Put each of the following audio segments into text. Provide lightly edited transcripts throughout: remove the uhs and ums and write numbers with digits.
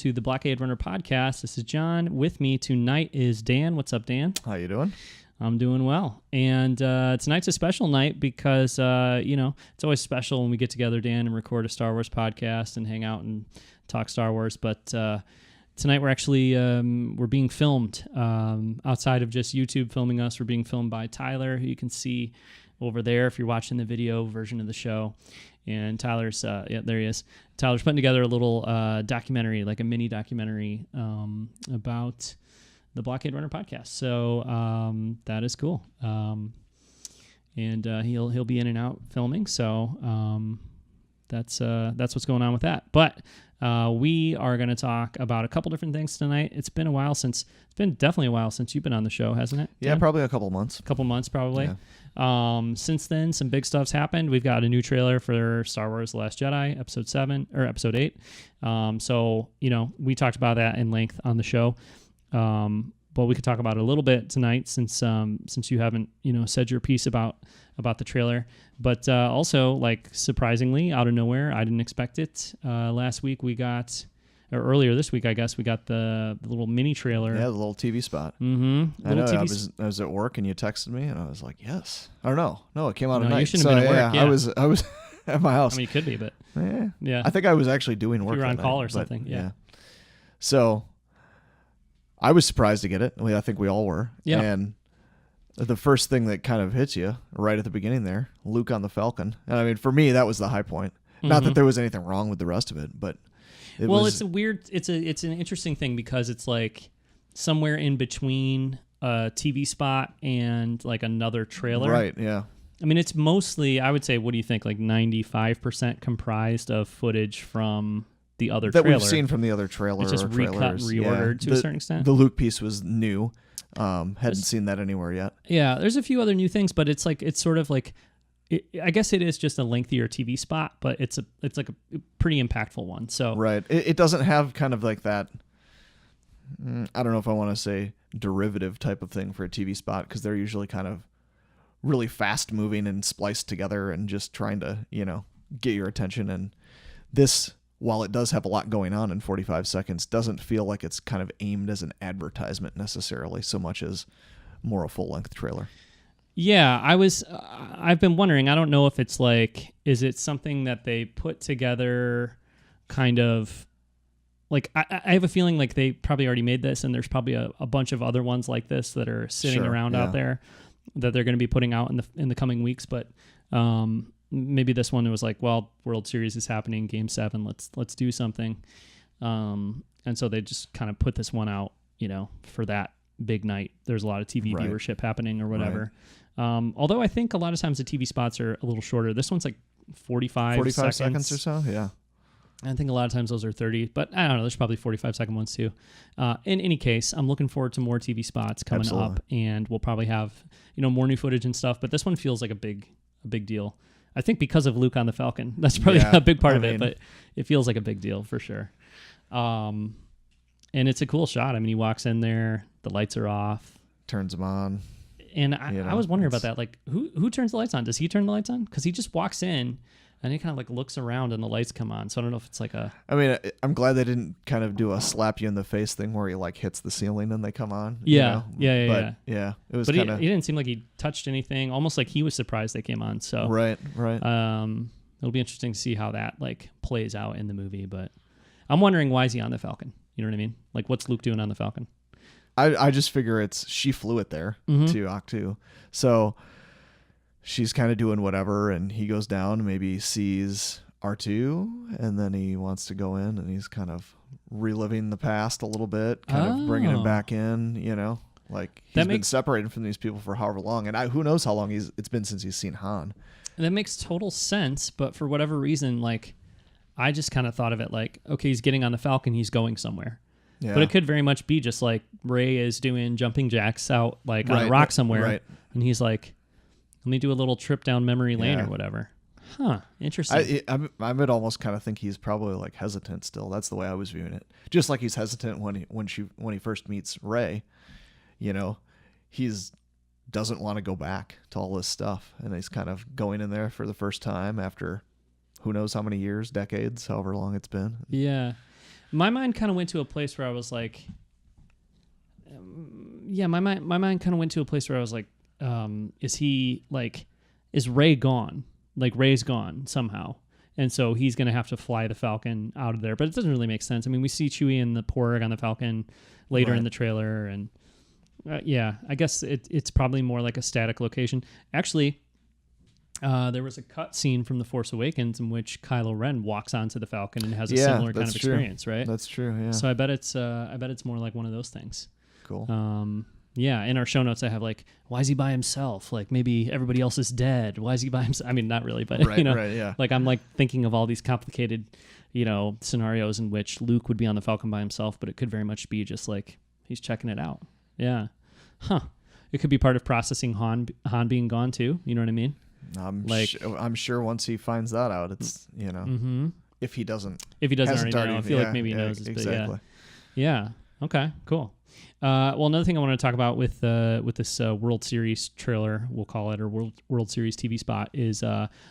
to the Blockade Runner podcast. This is John. With me tonight is Dan. What's up, Dan? How you doing? I'm doing well. And tonight's a special night because, it's always special when we get together, Dan, and record a Star Wars podcast and hang out and talk Star Wars. But tonight we're actually we're being filmed outside of just YouTube filming us. We're being filmed by Tyler, who you can see over there if you're watching the video version of the show. And Tyler's, there he is. Tyler's putting together a little documentary, like a mini documentary about the Blockade Runner podcast. So that is cool. And he'll be in and out filming. So that's what's going on with that. But we are going to talk about a couple different things tonight. It's been definitely a while since you've been on the show, hasn't it? Yeah, Dan? Probably a couple months. Probably. Yeah. Since then, some big stuff's happened. We've got a new trailer for Star Wars Last Jedi, episode 8. So, we talked about that in length on the show. But we could talk about it a little bit tonight since you haven't, said your piece about the trailer. But also, like, surprisingly, out of nowhere, I didn't expect it. Earlier this week, I guess, we got the little mini trailer. Yeah, the little TV spot. Mm-hmm. I know. I was at work and you texted me and I was like, yes. Or no, it came out at night. You shouldn't have been at work. Yeah. I was at my house. I mean, you could be, but yeah. I think I was actually doing work. You were on that call night, or something. Yeah. So I was surprised to get it. I think we all were. Yeah. And the first thing that kind of hits you right at the beginning there, Luke on the Falcon. And I mean, for me, that was the high point. Mm-hmm. Not that there was anything wrong with the rest of it, but it's an interesting thing because it's like somewhere in between a TV spot and like another trailer. Right, yeah. I mean, it's mostly, I would say, what do you think, like 95% comprised of footage from the other trailer. That we've seen from the other trailer. It's just recut and reordered to a certain extent. The Luke piece was new. Hadn't seen that anywhere yet. Yeah, there's a few other new things, but it's sort of like, I guess it is just a lengthier TV spot, but it's like a pretty impactful one. So right, it doesn't have kind of like that. I don't know if I want to say derivative type of thing for a TV spot because they're usually kind of really fast moving and spliced together and just trying to get your attention. And this, while it does have a lot going on in 45 seconds, doesn't feel like it's kind of aimed as an advertisement necessarily so much as more a full-length trailer. Yeah, I've been wondering, I don't know if it's like, is it something that they put together kind of, like, I have a feeling like they probably already made this and there's probably a bunch of other ones like this that are sitting around out there that they're going to be putting out in the coming weeks, but maybe this one it was like, well, World Series is happening, Game 7, let's do something. And so they just kind of put this one out, for that big night. There's a lot of TV viewership happening or whatever. Right. Although I think a lot of times the TV spots are a little shorter. This one's like 45 seconds or so, yeah. I think a lot of times those are 30, but I don't know. There's probably 45-second ones too. In any case, I'm looking forward to more TV spots coming up, and we'll probably have more new footage and stuff. But this one feels like a big deal. I think because of Luke on the Falcon, that's probably a big part of it. But it feels like a big deal for sure. And it's a cool shot. I mean, he walks in there, the lights are off, turns them on. And I was wondering about that. Like, who turns the lights on? Does he turn the lights on? Because he just walks in and he kind of like looks around and the lights come on. So I don't know if it's like a... I mean, I'm glad they didn't kind of do a slap you in the face thing where he like hits the ceiling and they come on. Yeah. Yeah, it was kind of... He didn't seem like he touched anything. Almost like he was surprised they came on. So Right. It'll be interesting to see how that like plays out in the movie. But I'm wondering, why is he on the Falcon? You know what I mean? Like, what's Luke doing on the Falcon? I just figure she flew it there to Ahch-To. So she's kind of doing whatever, and he goes down, maybe sees R2, and then he wants to go in, and he's kind of reliving the past a little bit, kind of bringing him back in, like he's been separated from these people for however long, and who knows how long it's been since he's seen Han. That makes total sense, but for whatever reason, like, I just kind of thought of it like, okay, he's getting on the Falcon, he's going somewhere. Yeah. But it could very much be just like Rey is doing jumping jacks out like on a rock somewhere, and he's like, let me do a little trip down memory lane or whatever. Huh, interesting. I would almost kind of think he's probably like hesitant still. That's the way I was viewing it. Just like he's hesitant when he first meets Rey, he's doesn't want to go back to all this stuff, and he's kind of going in there for the first time after who knows how many years, decades, however long it's been. Yeah. My mind kind of went to a place where I was like, my mind kind of went to a place where I was like, is Rey gone? Like Rey's gone somehow. And so he's going to have to fly the Falcon out of there. But it doesn't really make sense. I mean, we see Chewie and the Porg on the Falcon later in the trailer. And I guess it's probably more like a static location. Actually, there was a cut scene from The Force Awakens in which Kylo Ren walks onto the Falcon and has a similar kind of experience, right? That's true, yeah. So I bet it's more like one of those things. Cool. In our show notes I have like, why is he by himself? Like maybe everybody else is dead. Why is he by himself? I mean, not really, but like I'm like thinking of all these complicated, scenarios in which Luke would be on the Falcon by himself, but it could very much be just like he's checking it out. Yeah. Huh. It could be part of processing Han being gone too. You know what I mean? I'm sure once he finds that out, it's, if he doesn't already know, I feel like maybe he knows. Exactly. Yeah. Okay, cool. Well, another thing I want to talk about with this World Series trailer, we'll call it, or World Series TV spot, is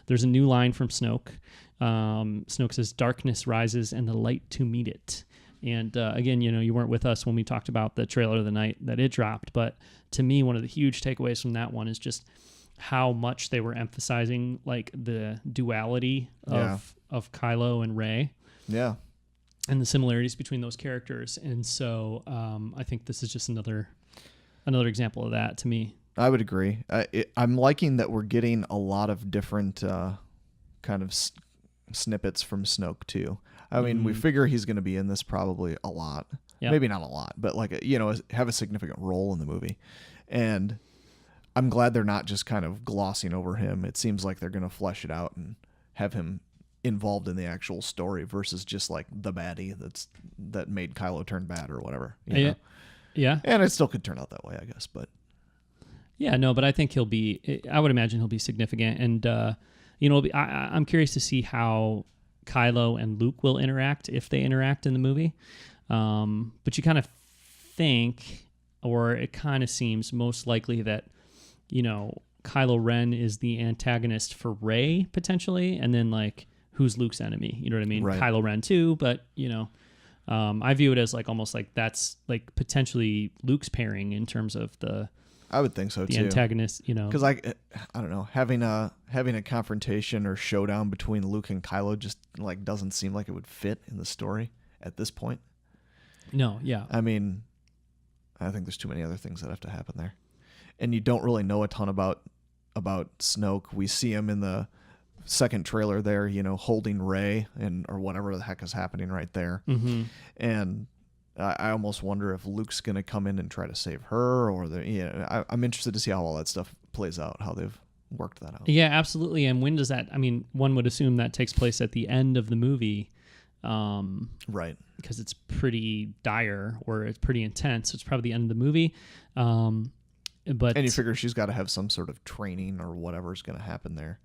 there's a new line from Snoke. Snoke says, "Darkness rises and the light to meet it." And again, you weren't with us when we talked about the trailer the night that it dropped, but to me, one of the huge takeaways from that one is just how much they were emphasizing like the duality of Kylo and Rey. Yeah. And the similarities between those characters. And so I think this is just another example of that to me. I would agree. I'm liking that we're getting a lot of different kind of snippets from Snoke too. I mean, we figure he's going to be in this probably a lot. Yep. Maybe not a lot, but like, have a significant role in the movie. And I'm glad they're not just kind of glossing over him. It seems like they're going to flesh it out and have him involved in the actual story versus just like the baddie that made Kylo turn bad or whatever. You know? Yeah. And it still could turn out that way, I guess. But yeah, no, but I think I would imagine he'll be significant. And, I'm curious to see how Kylo and Luke will interact if they interact in the movie. But you kind of think, or it kind of seems most likely that, Kylo Ren is the antagonist for Rey potentially. And then like, who's Luke's enemy? You know what I mean? Right. Kylo Ren too, but I view it as like almost like that's like potentially Luke's pairing in terms of I would think so too. The antagonist, because I don't know, having a confrontation or showdown between Luke and Kylo just like doesn't seem like it would fit in the story at this point. No, yeah. I mean, I think there's too many other things that have to happen there, and you don't really know a ton about Snoke. We see him in the second trailer there, holding Rey or whatever the heck is happening right there. Mm-hmm. And I almost wonder if Luke's going to come in and try to save her, or I'm interested to see how all that stuff plays out, how they've worked that out. Yeah, absolutely. And when does that, I mean, one would assume that takes place at the end of the movie. Right. Because it's pretty dire or it's pretty intense. So it's probably the end of the movie. And you figure she's got to have some sort of training or whatever's going to happen there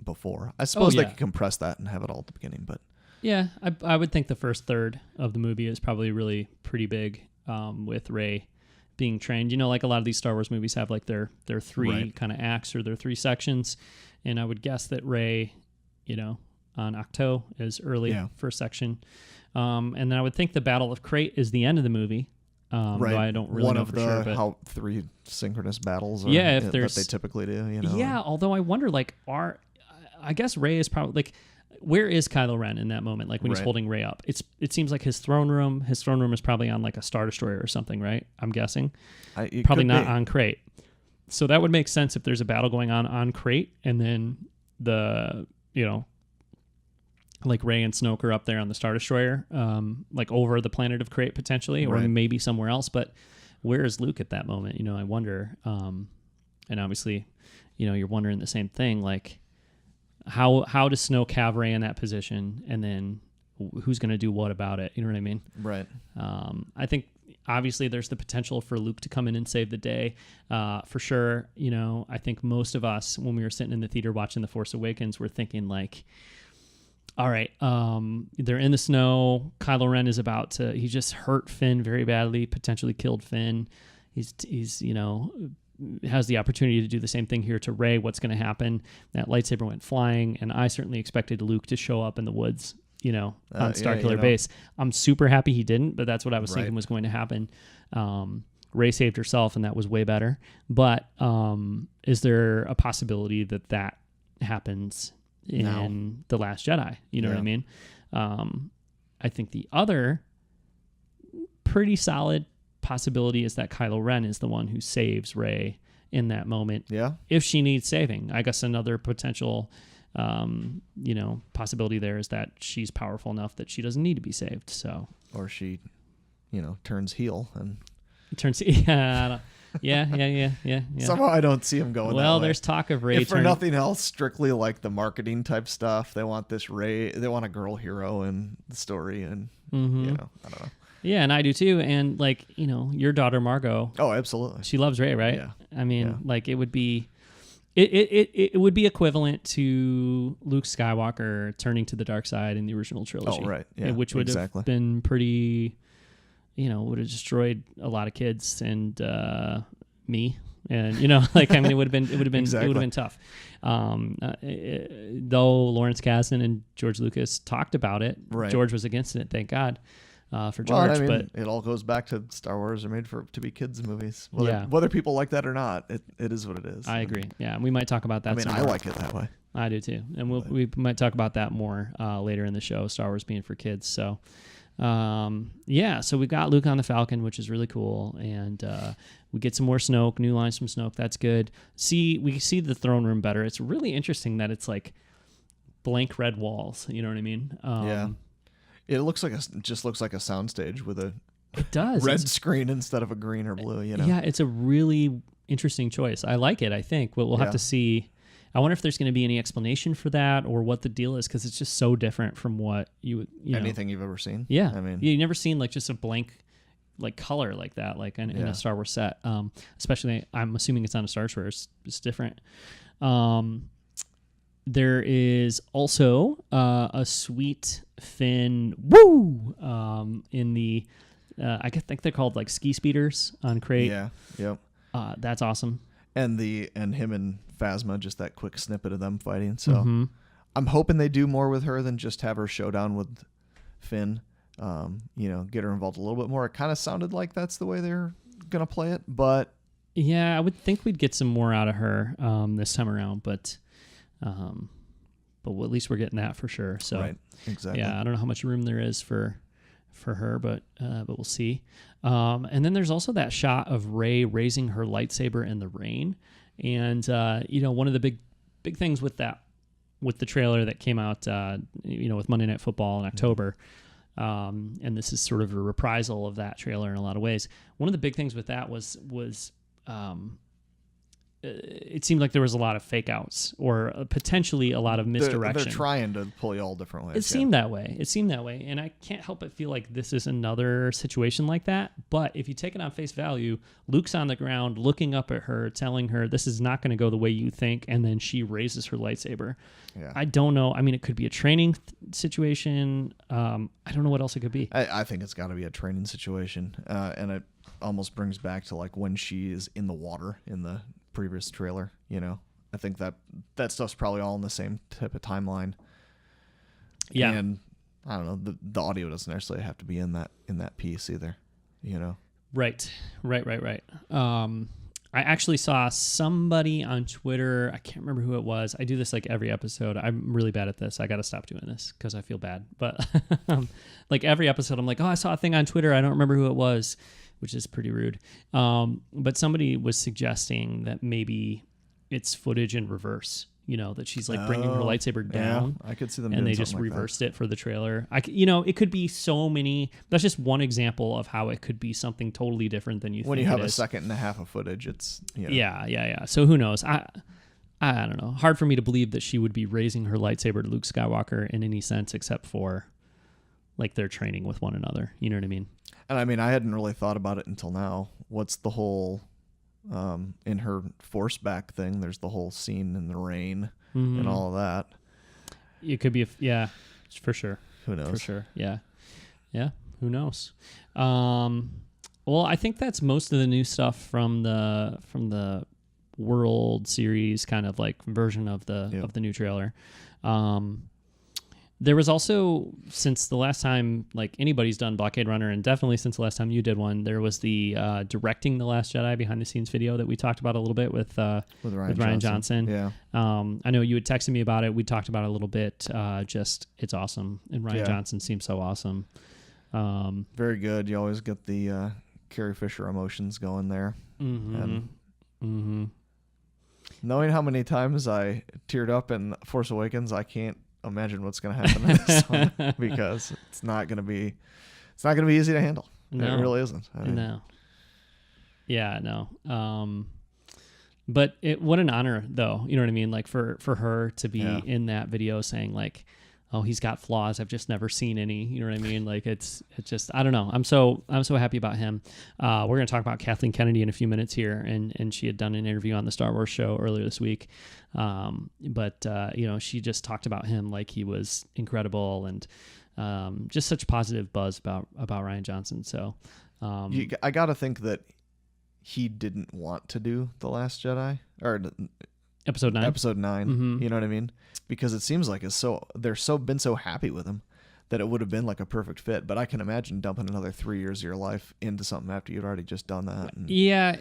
before. I suppose they could compress that and have it all at the beginning, but yeah, I would think the first third of the movie is probably really pretty big, with Rey being trained. Like a lot of these Star Wars movies have like their three kind of acts or their three sections, and I would guess that Rey, on Ahch-To is early first section, and then I would think the Battle of Crait is the end of the movie. Though I don't really know for sure. But how three synchronous battles are if that they typically do. Yeah, although I wonder, like, I guess Rey is probably like, where is Kylo Ren in that moment? Like when he's holding Rey up, it seems like his throne room is probably on like a Star Destroyer or something, right? I'm guessing. Probably not on Crait. So that would make sense if there's a battle going on Crait, and then like Rey and Snoke are up there on the Star Destroyer, like over the planet of Crait potentially, or maybe somewhere else. But where is Luke at that moment? I wonder. And obviously, you're wondering the same thing, like, how does Snoke have Rey in that position, and then who's going to do what about it? You know what I mean? Right. I think obviously there's the potential for Luke to come in and save the day, for sure. I think most of us, when we were sitting in the theater watching The Force Awakens, were thinking like, all right, they're in the snow. Kylo Ren is he just hurt Finn very badly, potentially killed Finn. He's has the opportunity to do the same thing here to Rey. What's going to happen? That lightsaber went flying, and I certainly expected Luke to show up in the woods, on Star Killer Base. I'm super happy he didn't, but that's what I was thinking was going to happen. Rey saved herself, and that was way better. But is there a possibility that happens in The Last Jedi? You know what I mean? I think the other pretty solid possibility is that Kylo Ren is the one who saves Rey in that moment. Yeah. If she needs saving. I guess another potential possibility there is that she's powerful enough that she doesn't need to be saved. So, or she, turns heel and yeah. Somehow I don't see him going. Well, that way. There's talk of Rey. If for nothing else, strictly like the marketing type stuff. They want this Rey. They want a girl hero in the story, and I don't know. Yeah, and I do too. And your daughter Margot. Oh, absolutely. She loves Rey, right? Yeah. I mean, it would be. It would be equivalent to Luke Skywalker turning to the dark side in the original trilogy. Oh, right. Yeah, which would have been pretty, would have destroyed a lot of kids and me. And it would have been tough. Though Lawrence Kasdan and George Lucas talked about it, right. George was against it. Thank God. For George, but it all goes back to Star Wars are made to be kids movies. Whether people like that or not, it is what it is. I agree. Yeah, we might talk about that. I like it that way. I do too, and we might talk about that more later in the show. Star Wars being for kids. So, so we got Luke on the Falcon, which is really cool, and we get some more Snoke, new lines from Snoke. That's good. We see the throne room better. It's really interesting that it's like blank red walls. You know what I mean? Yeah. It looks like just looks like a soundstage with a red screen instead of a green or blue. Yeah, it's a really interesting choice. I like it. I think we'll have to see. I wonder if there's going to be any explanation for that or what the deal is, because it's just so different from what anything you've ever seen. Yeah, I mean, you've never seen like just a blank color like that, like in a Star Wars set. Especially, I'm assuming it's on a Star Wars where it's different. There is also a sweet Finn in the I think they're called like ski speeders on Crate. Yeah. Yep. That's awesome. And him and Phasma, just that quick snippet of them fighting. So I'm hoping they do more with her than just have her showdown with Finn. Get her involved a little bit more. It kind of sounded like that's the way they're gonna play it, but yeah, I would think we'd get some more out of her this time around, but at least we're getting that for sure. So right, exactly. Yeah, I don't know how much room there is for her, but we'll see. And then there's also that shot of Rey raising her lightsaber in the rain, and one of the big things with the trailer that came out, with Monday Night Football in October. And this is sort of a reprisal of that trailer in a lot of ways. One of the big things with that was it seemed like there was a lot of fake outs or potentially a lot of misdirection. They're trying to pull you all different ways. It seemed that way. And I can't help but feel like this is another situation like that. But if you take it on face value, Luke's on the ground looking up at her, telling her this is not going to go the way you think. And then she raises her lightsaber. Yeah. I don't know. I mean, it could be a training situation. I don't know what else it could be. I think it's got to be a training situation. And it almost brings back to like when she is in the water in the previous trailer. I think that stuff's probably all in the same type of timeline. Yeah, and I don't know, the audio doesn't necessarily have to be in that piece either. Right. I actually saw somebody on Twitter. I can't remember who it was. I do this like every episode. I'm really bad at this. I got to stop doing this because I feel bad. But like every episode, I'm like, oh, I saw a thing on Twitter. I don't remember who it was, which is pretty rude. But somebody was suggesting that maybe it's footage in reverse, that she's like bringing her lightsaber down. Yeah, I could see them and doing they just something reversed it for the trailer. It could be so many. That's just one example of how it could be something totally different than you think. When you have a second and a half of footage, it's Yeah. So who knows? I don't know. Hard for me to believe that she would be raising her lightsaber to Luke Skywalker in any sense except for like they're training with one another. You know what I mean? And I mean, I hadn't really thought about it until now. What's the whole in her force back thing? There's the whole scene in the rain and all of that. It could be, for sure. Who knows? For sure, yeah. Who knows? Well, I think that's most of the new stuff from the World Series kind of like version of the new trailer. There was also, since the last time like anybody's done Blockade Runner, and definitely since the last time you did one, there was the directing The Last Jedi behind the scenes video that we talked about a little bit with Ryan Johnson. Yeah. I know you had texted me about it. We talked about it a little bit. Just it's awesome, and Ryan Johnson seems so awesome. Very good. You always get the Carrie Fisher emotions going there. Mm-hmm. And knowing how many times I teared up in Force Awakens, I can't imagine what's going to happen in this one, because it's not going to be easy to handle. No, it really isn't. No. Yeah, no. But what an honor, though. You know what I mean? Like for her to be in that video saying like, "Oh, he's got flaws. I've just never seen any." You know what I mean? Like it's just, I don't know. I'm so happy about him. We're going to talk about Kathleen Kennedy in a few minutes here, and she had done an interview on the Star Wars show earlier this week. But she just talked about him like he was incredible, and just such positive buzz about Ryan Johnson. So I got to think that he didn't want to do The Last Jedi or Episode 9. Mm-hmm. You know what I mean? Because it seems like they're been so happy with him that it would have been like a perfect fit. But I can imagine dumping another 3 years of your life into something after you'd already just done that. Yeah,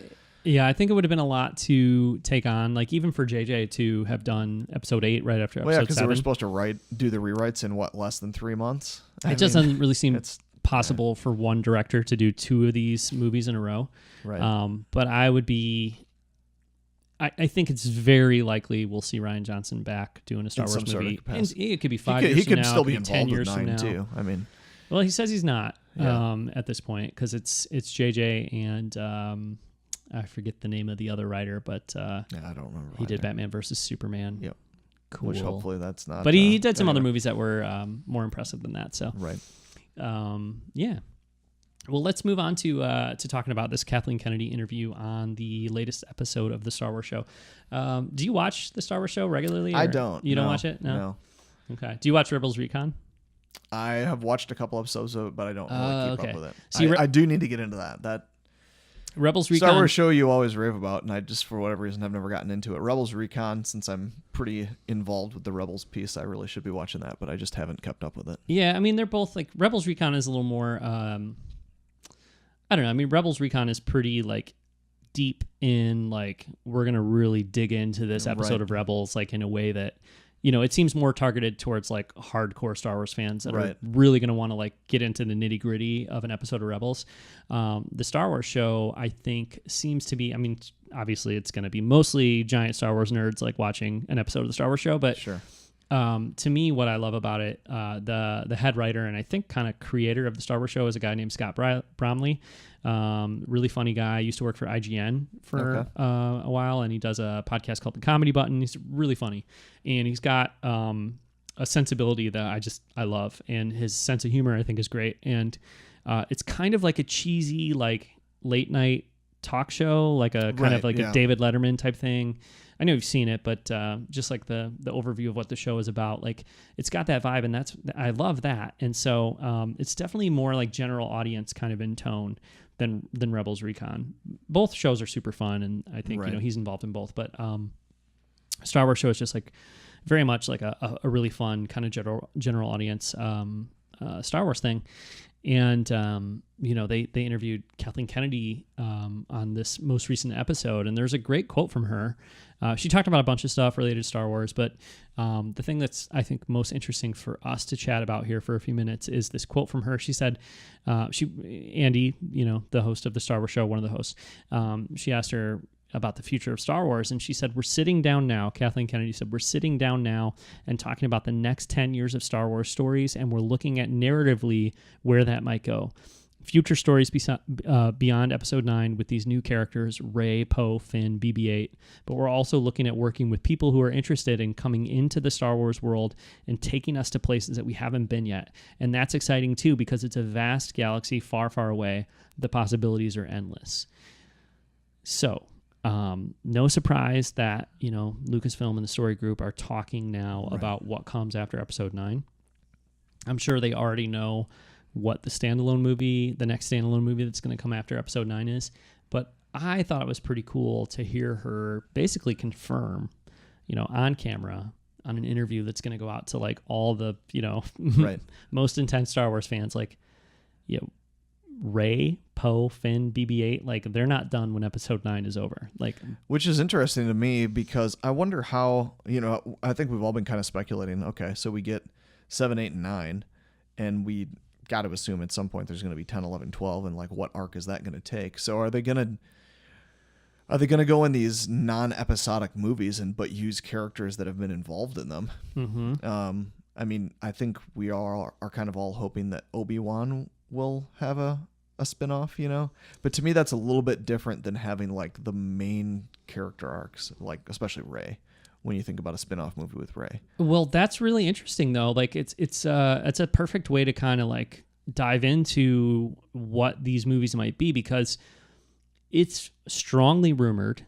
I think it would have been a lot to take on. Like even for JJ to have done Episode 8 right after Episode 7. Because they were supposed to do the rewrites in less than 3 months. It doesn't really seem possible for one director to do 2 of these movies in a row. Right. But I would be. I think it's very likely we'll see Ryan Johnson back doing a Star Wars movie. And it could be 5 years from now. He could still be involved 10 years with 9 from now. too. I mean, well, he says he's not at this point because it's JJ and I forget the name of the other writer, but I don't remember. He did Batman versus Superman. Yep. Cool. Which hopefully that's not. But he did some other movies that were more impressive than that. So right. Yeah. Well, let's move on to talking about this Kathleen Kennedy interview on the latest episode of the Star Wars show. Do you watch the Star Wars show regularly? I don't. You don't watch it? No. Okay. Do you watch Rebels Recon? I have watched a couple episodes of it, but I don't really keep up with it. See, I do need to get into that. That Rebels Recon. Star Wars show you always rave about, and I just, for whatever reason, have never gotten into it. Rebels Recon, since I'm pretty involved with the Rebels piece, I really should be watching that, but I just haven't kept up with it. Yeah, I mean, they're both, like, Rebels Recon is a little more, I don't know. I mean, Rebels Recon is pretty, like, deep in, like, we're going to really dig into this episode of Rebels, like, in a way that, you know, it seems more targeted towards, like, hardcore Star Wars fans that are really going to want to, like, get into the nitty-gritty of an episode of Rebels. The Star Wars show, I think, seems to be, I mean, obviously it's going to be mostly giant Star Wars nerds, like, watching an episode of the Star Wars show, but to me, what I love about it, the head writer and I think kind of creator of the Star Wars show is a guy named Scott Bromley. Really funny guy. Used to work for IGN for a while, and he does a podcast called The Comedy Button. He's really funny, and he's got a sensibility that I love, and his sense of humor I think is great. And it's kind of like a cheesy, like late night talk show, like a kind of like a David Letterman type thing. I know you've seen it, but just like the overview of what the show is about, like it's got that vibe, and I love that. And so it's definitely more like general audience kind of in tone than Rebels Recon. Both shows are super fun, and I think you know he's involved in both. But Star Wars show is just like very much like a really fun kind of general audience Star Wars thing. And, you know, they interviewed Kathleen Kennedy on this most recent episode, and there's a great quote from her. She talked about a bunch of stuff related to Star Wars, but the thing that's, I think, most interesting for us to chat about here for a few minutes is this quote from her. She said, Andy, you know, the host of the Star Wars show, one of the hosts, she asked her about the future of Star Wars, and she said, we're sitting down now, Kathleen Kennedy said, we're sitting down now and talking about the next 10 years of Star Wars stories, and we're looking at narratively where that might go. Future stories beyond Episode 9 with these new characters, Rey, Poe, Finn, BB-8, but we're also looking at working with people who are interested in coming into the Star Wars world and taking us to places that we haven't been yet. And that's exciting too, because it's a vast galaxy far, far away. The possibilities are endless. So, no surprise that, you know, Lucasfilm and the Story Group are talking now about what comes after Episode 9. I'm sure they already know what the next standalone movie that's going to come after Episode 9 is, but I thought it was pretty cool to hear her basically confirm, you know, on camera, on an interview that's going to go out to like all the, Right. most intense Star Wars fans, like, Rey, Poe, Finn, BB-8, like they're not done when Episode 9 is over. Like, which is interesting to me because I wonder how, I think we've all been kind of speculating. Okay, so we get 7, 8, and 9, and we got to assume at some point there's going to be 10, 11, 12, and like what arc is that going to take? So are they going to go in these non-episodic movies but use characters that have been involved in them? mm-hmm. I mean, I think we are kind of all hoping that Obi-Wan will have a spin-off, but to me that's a little bit different than having like the main character arcs, like especially Rey, when you think about a spin-off movie with Rey. Well, that's really interesting though. Like it's a perfect way to kind of like dive into what these movies might be, because it's strongly rumored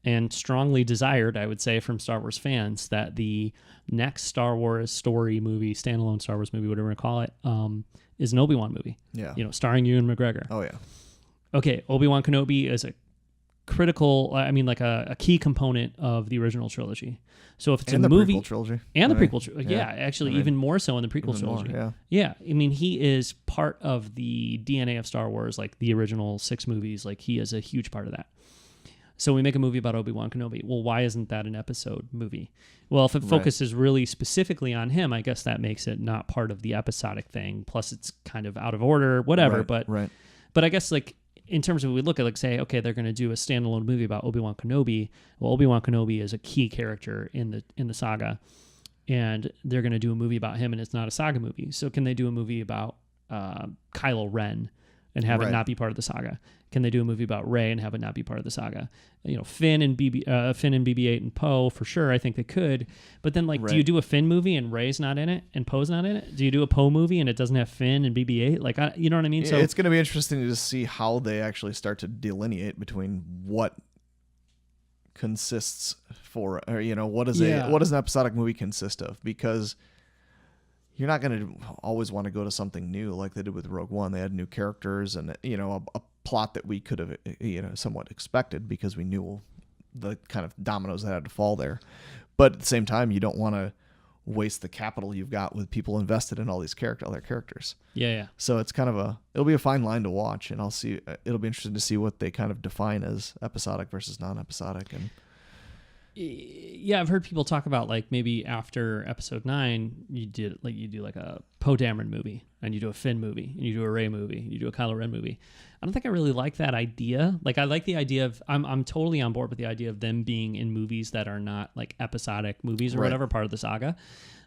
and strongly desired, I would say, from Star Wars fans that the next Star Wars story movie, standalone Star Wars movie, whatever you want to call it, is an Obi-Wan movie. Yeah. Starring Ewan McGregor. Oh, yeah. Okay, Obi-Wan Kenobi is a critical, like a key component of the original trilogy. So if it's and a the movie... prequel trilogy. And the prequel trilogy. Yeah, actually, even more so in the prequel trilogy. More, yeah. I mean, he is part of the DNA of Star Wars, like the original 6 movies. Like, he is a huge part of that. So we make a movie about Obi-Wan Kenobi. Well, why isn't that an episode movie? Well, if it focuses really specifically on him, I guess that makes it not part of the episodic thing. Plus, it's kind of out of order, whatever. But I guess, like, in terms of we look at, like, say, okay, they're going to do a standalone movie about Obi-Wan Kenobi. Well, Obi-Wan Kenobi is a key character in the saga, and they're going to do a movie about him, and it's not a saga movie. So can they do a movie about Kylo Ren and have it not be part of the saga? Can they do a movie about Rey and have it not be part of the saga? Finn and BB-8 and Poe, for sure, I think they could. But then, like, do you do a Finn movie and Rey's not in it and Poe's not in it? Do you do a Poe movie and it doesn't have Finn and BB-8? Like, you know what I mean? So it's going to be interesting to see how they actually start to delineate between what consists for, or, what does an episodic movie consist of? Because you're not going to always want to go to something new like they did with Rogue One. They had new characters and, a plot that we could have, somewhat expected because we knew the kind of dominoes that had to fall there. But at the same time, you don't want to waste the capital you've got with people invested in all these other characters. Yeah. So it's kind of it'll be a fine line to watch, and it'll be interesting to see what they kind of define as episodic versus non-episodic. And yeah, I've heard people talk about, like, maybe after Episode 9, you do like a Poe Dameron movie, and you do a Finn movie, and you do a Rey movie, and you do a Kylo Ren movie. I don't think I really like that idea. Like, I like the idea of I'm totally on board with the idea of them being in movies that are not like episodic movies or whatever, part of the saga.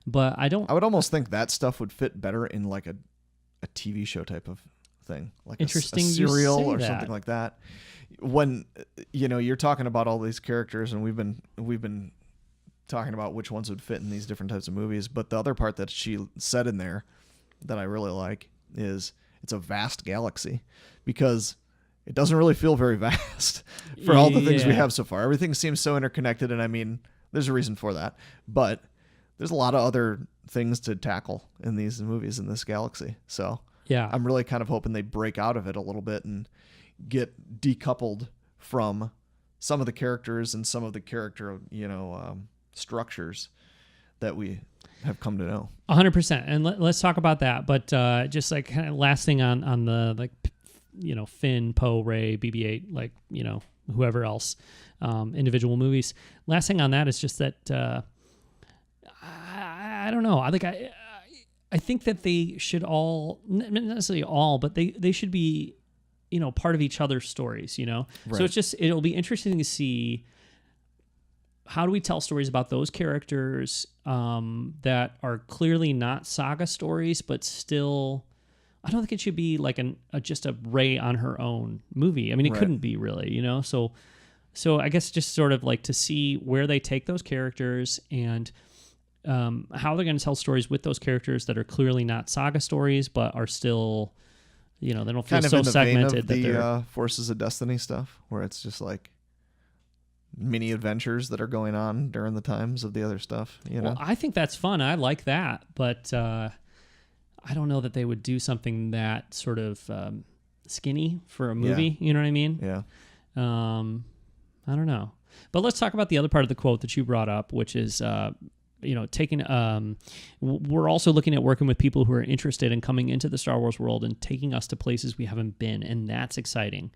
But I would almost think that stuff would fit better in like a TV show type of thing, like a serial or something like that. When you're talking about all these characters, and we've been talking about which ones would fit in these different types of movies, but the other part that she said in there that I really like is it's a vast galaxy, because it doesn't really feel very vast for all the things we have so far. Everything seems so interconnected, and I mean, there's a reason for that, but there's a lot of other things to tackle in these movies in this galaxy. So yeah, I'm really kind of hoping they break out of it a little bit and get decoupled from some of the characters and some of the character, structures that we have come to know. 100%. And let's talk about that. But just like kind of last thing on the, like, Finn, Poe, Rey, BB-8, like, whoever else, individual movies. Last thing on that is just that I don't know. I think that they should all, not necessarily all, but they should be, part of each other's stories, So it'll be interesting to see how do we tell stories about those characters that are clearly not saga stories, but still, I don't think it should be like just a Rey on her own movie. I mean, it couldn't be really, So I guess just sort of like to see where they take those characters and how they're going to tell stories with those characters that are clearly not saga stories, but are still, they don't feel kind of so in the segmented vein of that the Forces of Destiny stuff, where it's just like mini adventures that are going on during the times of the other stuff. Well, I think that's fun. I like that, but I don't know that they would do something that sort of skinny for a movie. Yeah. You know what I mean? Yeah. I don't know. But let's talk about the other part of the quote that you brought up, which is taking. We're also looking at working with people who are interested in coming into the Star Wars world and taking us to places we haven't been, and that's exciting.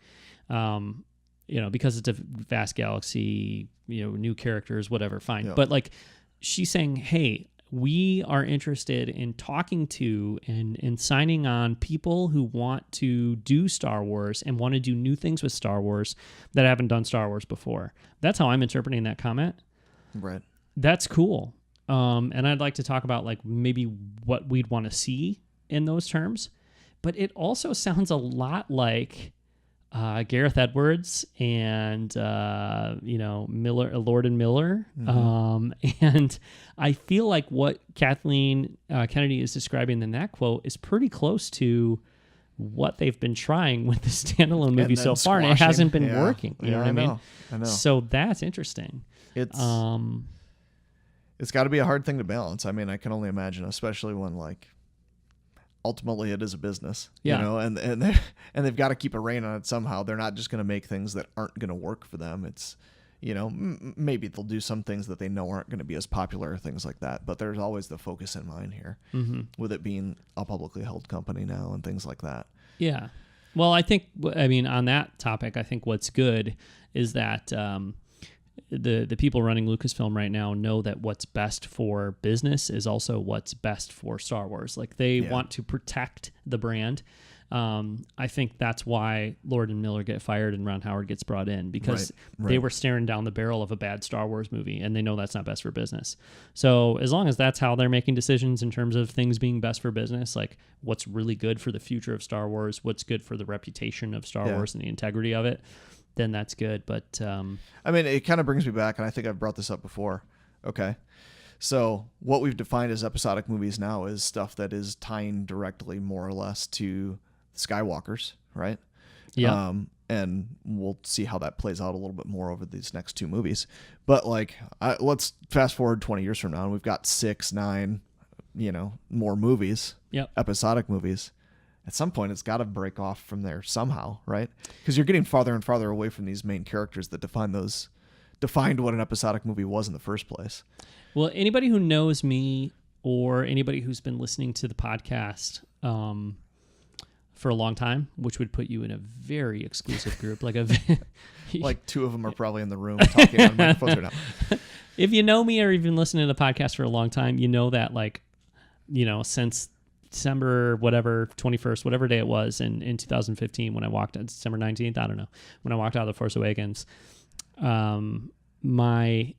Because it's a vast galaxy, new characters, whatever, fine. Yeah. But like, she's saying, hey, we are interested in talking to and signing on people who want to do Star Wars and want to do new things with Star Wars that haven't done Star Wars before. That's how I'm interpreting that comment. Right. That's cool. And I'd like to talk about like maybe what we'd want to see in those terms. But it also sounds a lot like Gareth Edwards and Lord and Miller, and I feel like what Kathleen Kennedy is describing in that quote is pretty close to what they've been trying with the standalone movie so far, and it hasn't been working. You know what I mean? I know. So that's interesting. It's got to be a hard thing to balance. I mean, I can only imagine, especially when like. Ultimately, it is a business, and they've got to keep a rein on it somehow. They're not just going to make things that aren't going to work for them. It's, maybe they'll do some things that they know aren't going to be as popular or things like that. But there's always the focus in mind here, with it being a publicly held company now and things like that. Yeah. Well, I mean, on that topic, I think what's good is that the people running Lucasfilm right now know that what's best for business is also what's best for Star Wars. Like they want to protect the brand. I think that's why Lord and Miller get fired and Ron Howard gets brought in, because they were staring down the barrel of a bad Star Wars movie, and they know that's not best for business. So as long as that's how they're making decisions in terms of things being best for business, like what's really good for the future of Star Wars, what's good for the reputation of Star Wars and the integrity of it, then that's good. But I mean, it kind of brings me back, and I think I've brought this up before. Okay. So what we've defined as episodic movies now is stuff that is tying directly more or less to Skywalkers, right? Yeah. And we'll see how that plays out a little bit more over these next two movies. But like, let's fast forward 20 years from now, and we've got 6, 9, more movies, episodic movies. At some point, it's got to break off from there somehow, right? Because you're getting farther and farther away from these main characters that defined what an episodic movie was in the first place. Well, anybody who knows me or anybody who's been listening to the podcast for a long time, which would put you in a very exclusive group, like like two of them are probably in the room talking on microphones right now. If you know me or you've been listening to the podcast for a long time, you know that since December, 21st, whatever day it was in 2015 when I walked out, December 19th, I don't know, when I walked out of The Force Awakens, my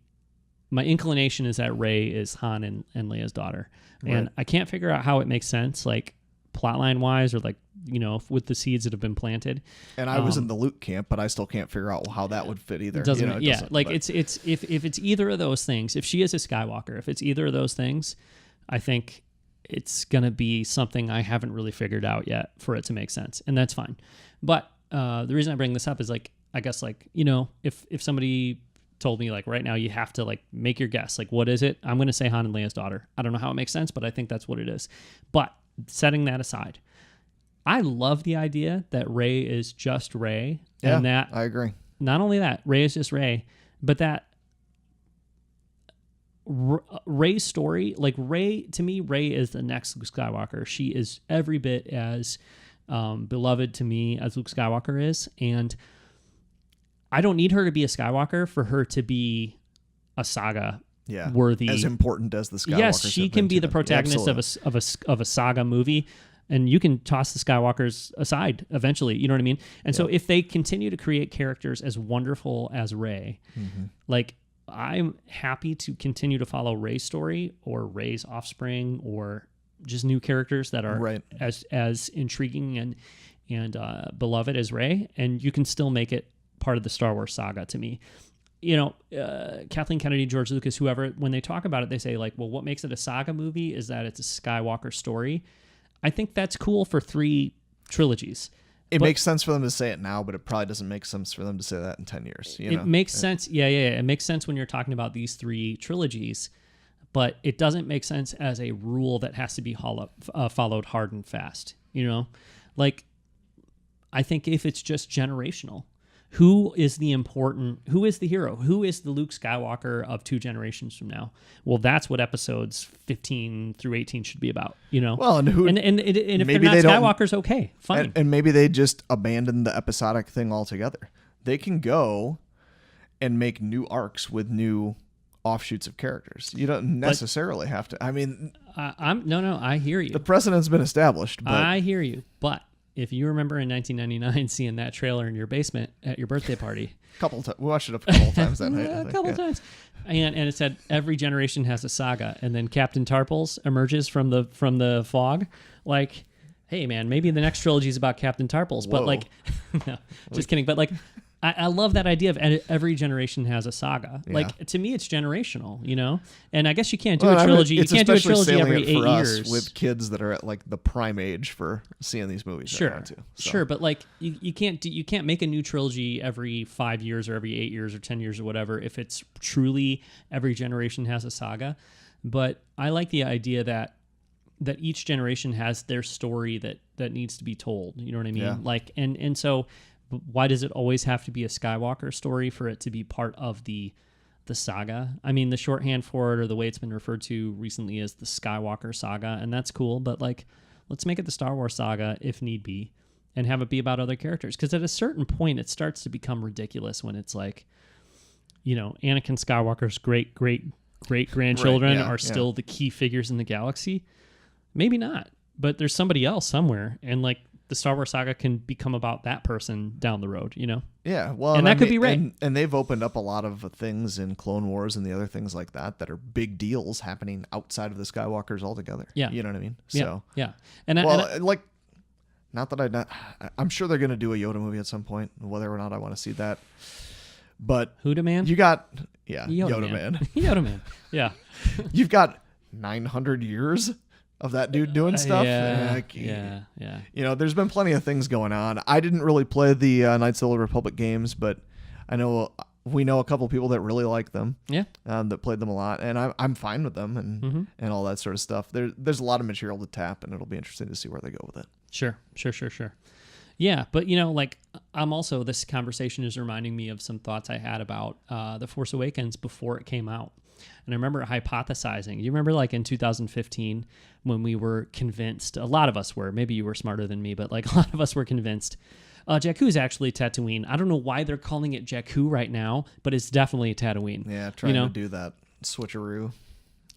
inclination is that Rey is Han and Leia's daughter. Right. And I can't figure out how it makes sense, like plotline wise, or like, with the seeds that have been planted. And I was in the Luke camp, but I still can't figure out how that would fit either. It's if it's either of those things, if she is a Skywalker, if it's either of those things, I think it's going to be something I haven't really figured out yet for it to make sense. And that's fine. But the reason I bring this up is if somebody told me right now you have to make your guess, what is it? I'm going to say Han and Leia's daughter. I don't know how it makes sense, but I think that's what it is. But setting that aside, I love the idea that Rey is just Rey. Yeah, and that I agree. Not only that, Rey is just Rey, but that Rey's story, Rey, to me, Rey is the next Luke Skywalker. She is every bit as beloved to me as Luke Skywalker is. And I don't need her to be a Skywalker for her to be a saga worthy. As important as the Skywalkers. Yes, she can be the protagonist of a saga movie. And you can toss the Skywalkers aside eventually. You know what I mean? And so if they continue to create characters as wonderful as Rey, I'm happy to continue to follow Rey's story or Rey's offspring or just new characters that are as intriguing and beloved as Rey. And you can still make it part of the Star Wars saga to me. Kathleen Kennedy, George Lucas, whoever, when they talk about it, they say well, what makes it a saga movie is that it's a Skywalker story. I think that's cool for 3 trilogies. It makes sense for them to say it now, but it probably doesn't make sense for them to say that in 10 years. It makes sense. Yeah. It makes sense when you're talking about these 3 trilogies, but it doesn't make sense as a rule that has to be followed hard and fast. I think if it's just generational, who is the hero? Who is the Luke Skywalker of 2 generations from now? Well, that's what episodes 15 through 18 should be about, you know? Well, and if they're not Skywalkers, okay, fine. And maybe they just abandon the episodic thing altogether. They can go and make new arcs with new offshoots of characters. You don't necessarily have to. I mean, I hear you. The precedent's been established. But I hear you, but if you remember in 1999 seeing that trailer in your basement at your birthday party, we watched it a couple times that night. A couple times, and it said every generation has a saga, and then Captain Tarpals emerges from the fog, like, hey man, maybe the next trilogy is about Captain Tarpals, Whoa. but like, no, just kidding, but like. I love that idea of every generation has a saga. Yeah. Like, to me, it's generational, you know? And I guess you can't do a trilogy. You can't do a trilogy every 8 years. With kids that are at, like, the prime age for seeing these movies. Sure, sure. But, like, you can't make a new trilogy every 5 years or every 8 years or 10 years or whatever if it's truly every generation has a saga. But I like the idea that each generation has their story that needs to be told. You know what I mean? Yeah. Like, and so... why does it always have to be a Skywalker story for it to be part of the saga? I mean, the shorthand for it, or the way it's been referred to recently, is the Skywalker saga, and that's cool, but like, let's make it the Star Wars saga if need be, and have it be about other characters. Because at a certain point, it starts to become ridiculous when it's like, you know, Anakin Skywalker's great-great-great-grandchildren are still the key figures in the galaxy. Maybe not, but there's somebody else somewhere, and like, the Star Wars saga can become about that person down the road, you know? Yeah, well... And that could be right. And they've opened up a lot of things in Clone Wars and the other things like that are big deals happening outside of the Skywalkers altogether. Yeah. You know what I mean? Yeah. Not that I'm sure they're going to do a Yoda movie at some point, whether or not I want to see that. But... Huda Man? You got... Yeah, Yoda Man. Yoda Man, yeah. You've got 900 years... of that dude doing stuff. Yeah. You know, there's been plenty of things going on. I didn't really play the Knights of the Old Republic games, but I know we know a couple people that really like them. Yeah. That played them a lot, and I'm fine with them and all that sort of stuff. There's a lot of material to tap, and it'll be interesting to see where they go with it. Sure. Yeah, but you know, like, this conversation is reminding me of some thoughts I had about The Force Awakens before it came out. And I remember hypothesizing. You remember, like, in 2015 when we were convinced, a lot of us were, maybe you were smarter than me, but like a lot of us were convinced, Jakku's actually Tatooine. I don't know why they're calling it Jakku right now, but it's definitely Tatooine. Yeah, trying to do that switcheroo.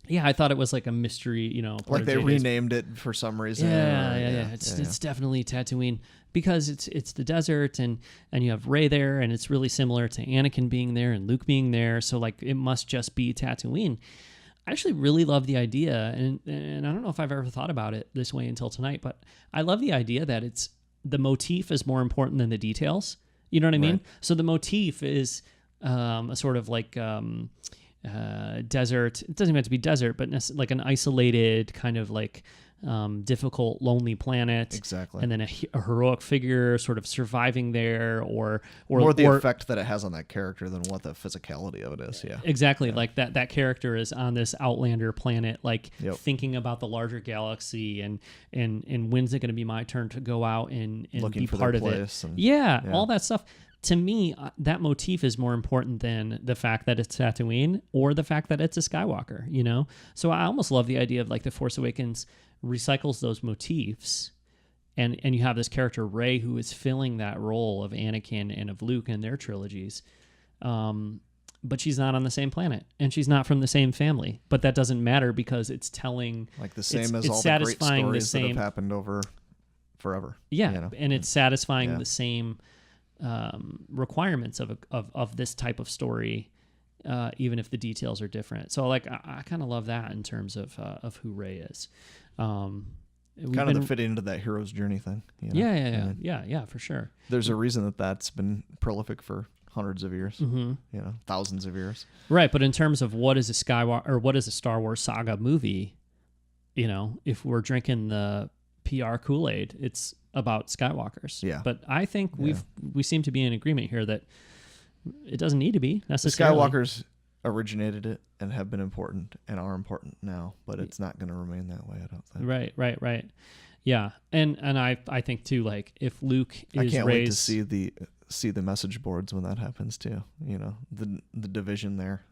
Yeah, I thought it was like a mystery, you know. Like they renamed it for some reason. Yeah. It's definitely Tatooine because it's the desert and you have Rey there, and it's really similar to Anakin being there and Luke being there. So like it must just be Tatooine. I actually really love the idea, and I don't know if I've ever thought about it this way until tonight, but I love the idea that the motif is more important than the details. You know what I mean? Right. So the motif is a sort of like desert. It doesn't even have to be desert, but like an isolated kind of like difficult, lonely planet. Exactly. And then a heroic figure sort of surviving there, or the effect that it has on that character than what the physicality of it is. Yeah. Exactly. Yeah. Like that character is on this outlander planet, like thinking about the larger galaxy and when's it going to be my turn to go out and looking be for part their of place it. All that stuff. To me, that motif is more important than the fact that it's Tatooine or the fact that it's a Skywalker, you know? So I almost love the idea of like The Force Awakens recycles those motifs, and you have this character, Rey, who is filling that role of Anakin and of Luke in their trilogies. But she's not on the same planet, and she's not from the same family. But that doesn't matter because it's telling... Like the same as all the great stories that have happened over forever. Yeah, you know? And it's satisfying the same... requirements of this type of story, even if the details are different. So like I kind of love that in terms of who Rey is. The fitting into that hero's journey thing. You know? Yeah, for sure. There's a reason that's been prolific for hundreds of years, thousands of years. Right, but in terms of what is a Skywalker or what is a Star Wars saga movie, you know, if we're drinking the PR Kool-Aid, it's about Skywalkers. Yeah. But I think we seem to be in agreement here that it doesn't need to be necessarily. The Skywalkers originated it and have been important and are important now, but it's not going to remain that way, I don't think. Right. Yeah. And I think too, like if Luke is I can't wait to see the see the message boards when that happens too. You know, the division there.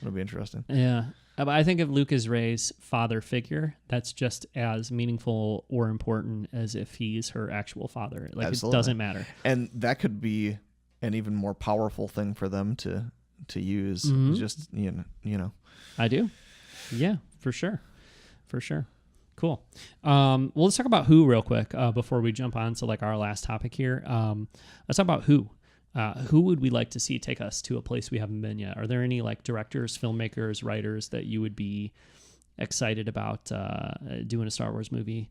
It'll be interesting. Yeah. But I think of Luke as Rey's father figure, that's just as meaningful or important as if he's her actual father. Like, Absolutely. It doesn't matter. And that could be an even more powerful thing for them to use. Just, you know. I do. Yeah, for sure. Cool. Well, let's talk about Who real quick before we jump on to like our last topic here. Let's talk about Who. Who would we like to see take us to a place we haven't been yet? Are there any like directors, filmmakers, writers that you would be excited about doing a Star Wars movie?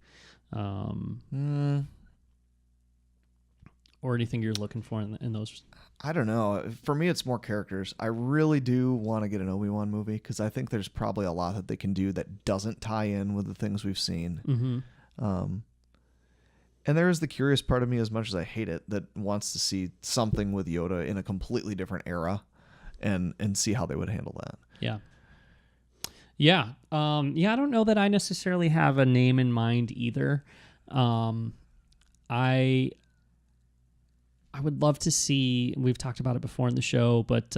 Or anything you're looking for in those? I don't know. For me, it's more characters. I really do want to get an Obi-Wan movie because I think there's probably a lot that they can do that doesn't tie in with the things we've seen. Mm-hmm. And there is the curious part of me, as much as I hate it, that wants to see something with Yoda in a completely different era and see how they would handle that. Yeah. Yeah. I don't know that I necessarily have a name in mind either. I would love to see, we've talked about it before in the show, but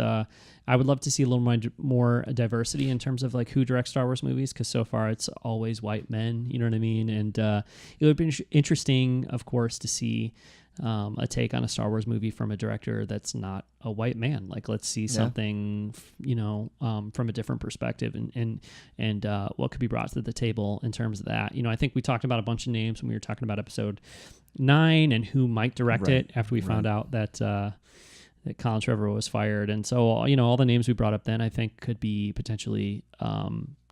I would love to see a little more diversity in terms of like who directs Star Wars movies, because so far it's always white men, you know what I mean? And it would be interesting, of course, to see a take on a Star Wars movie from a director that's not a white man. Like, let's see something, from a different perspective and what could be brought to the table in terms of that. You know, I think we talked about a bunch of names when we were talking about episode 9 and who might direct it after we found out that Colin Trevorrow was fired. And so, all the names we brought up then, I think could be potentially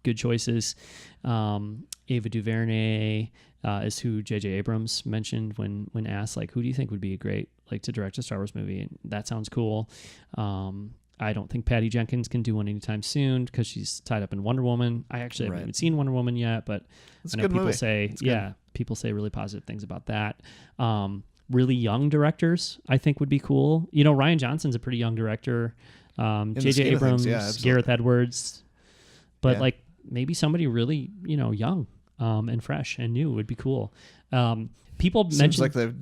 good choices. Ava DuVernay is who J.J. Abrams mentioned when asked, like, who do you think would be a great, like, to direct a Star Wars movie? And that sounds cool. I don't think Patty Jenkins can do one anytime soon because she's tied up in Wonder Woman. I actually haven't even seen Wonder Woman yet, but I know people say, people say really positive things about that. Really young directors, I think, would be cool. You know, Rian Johnson's a pretty young director. J.J. Abrams, Gareth Edwards. But, like, maybe somebody really, young and fresh and new would be cool. People mentioned... Seems like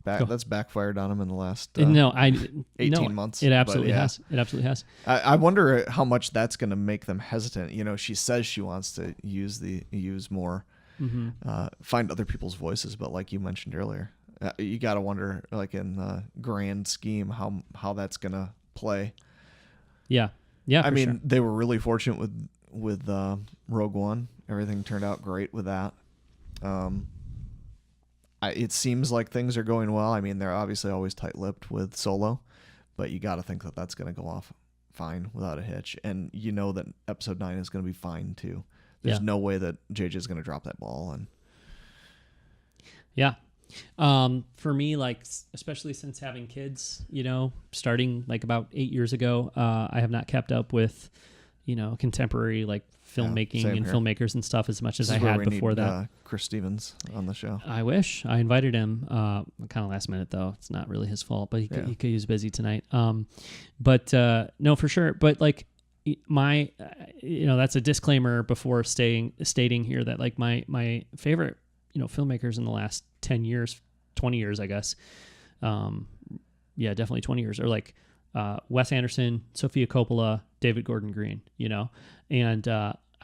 that's backfired on him in the last 18 months. It absolutely has. It absolutely has. I wonder how much that's going to make them hesitant. You know, she says she wants to use more, find other people's voices, but like you mentioned earlier, you got to wonder, like, in the grand scheme, how that's going to play. Yeah. I mean, they were really fortunate with Rogue One. Everything turned out great with that. It seems like things are going well. I mean, they're obviously always tight-lipped with Solo, but you got to think that that's going to go off fine without a hitch. And you know that Episode 9 is going to be fine too. There's no way that JJ is going to drop that ball. And for me, like, especially since having kids, starting like about 8 years ago, I have not kept up with, contemporary like filmmaking and filmmakers and stuff as much as I had before that. Chris Stevens on the show. I wish. I invited him kind of last minute, though. It's not really his fault, but he was busy tonight. But no, for sure. But like my, that's a disclaimer before stating here that like my favorite, filmmakers in the last 10 years, 20 years, I guess. Definitely 20 years, or like Wes Anderson, Sofia Coppola, David Gordon Green, and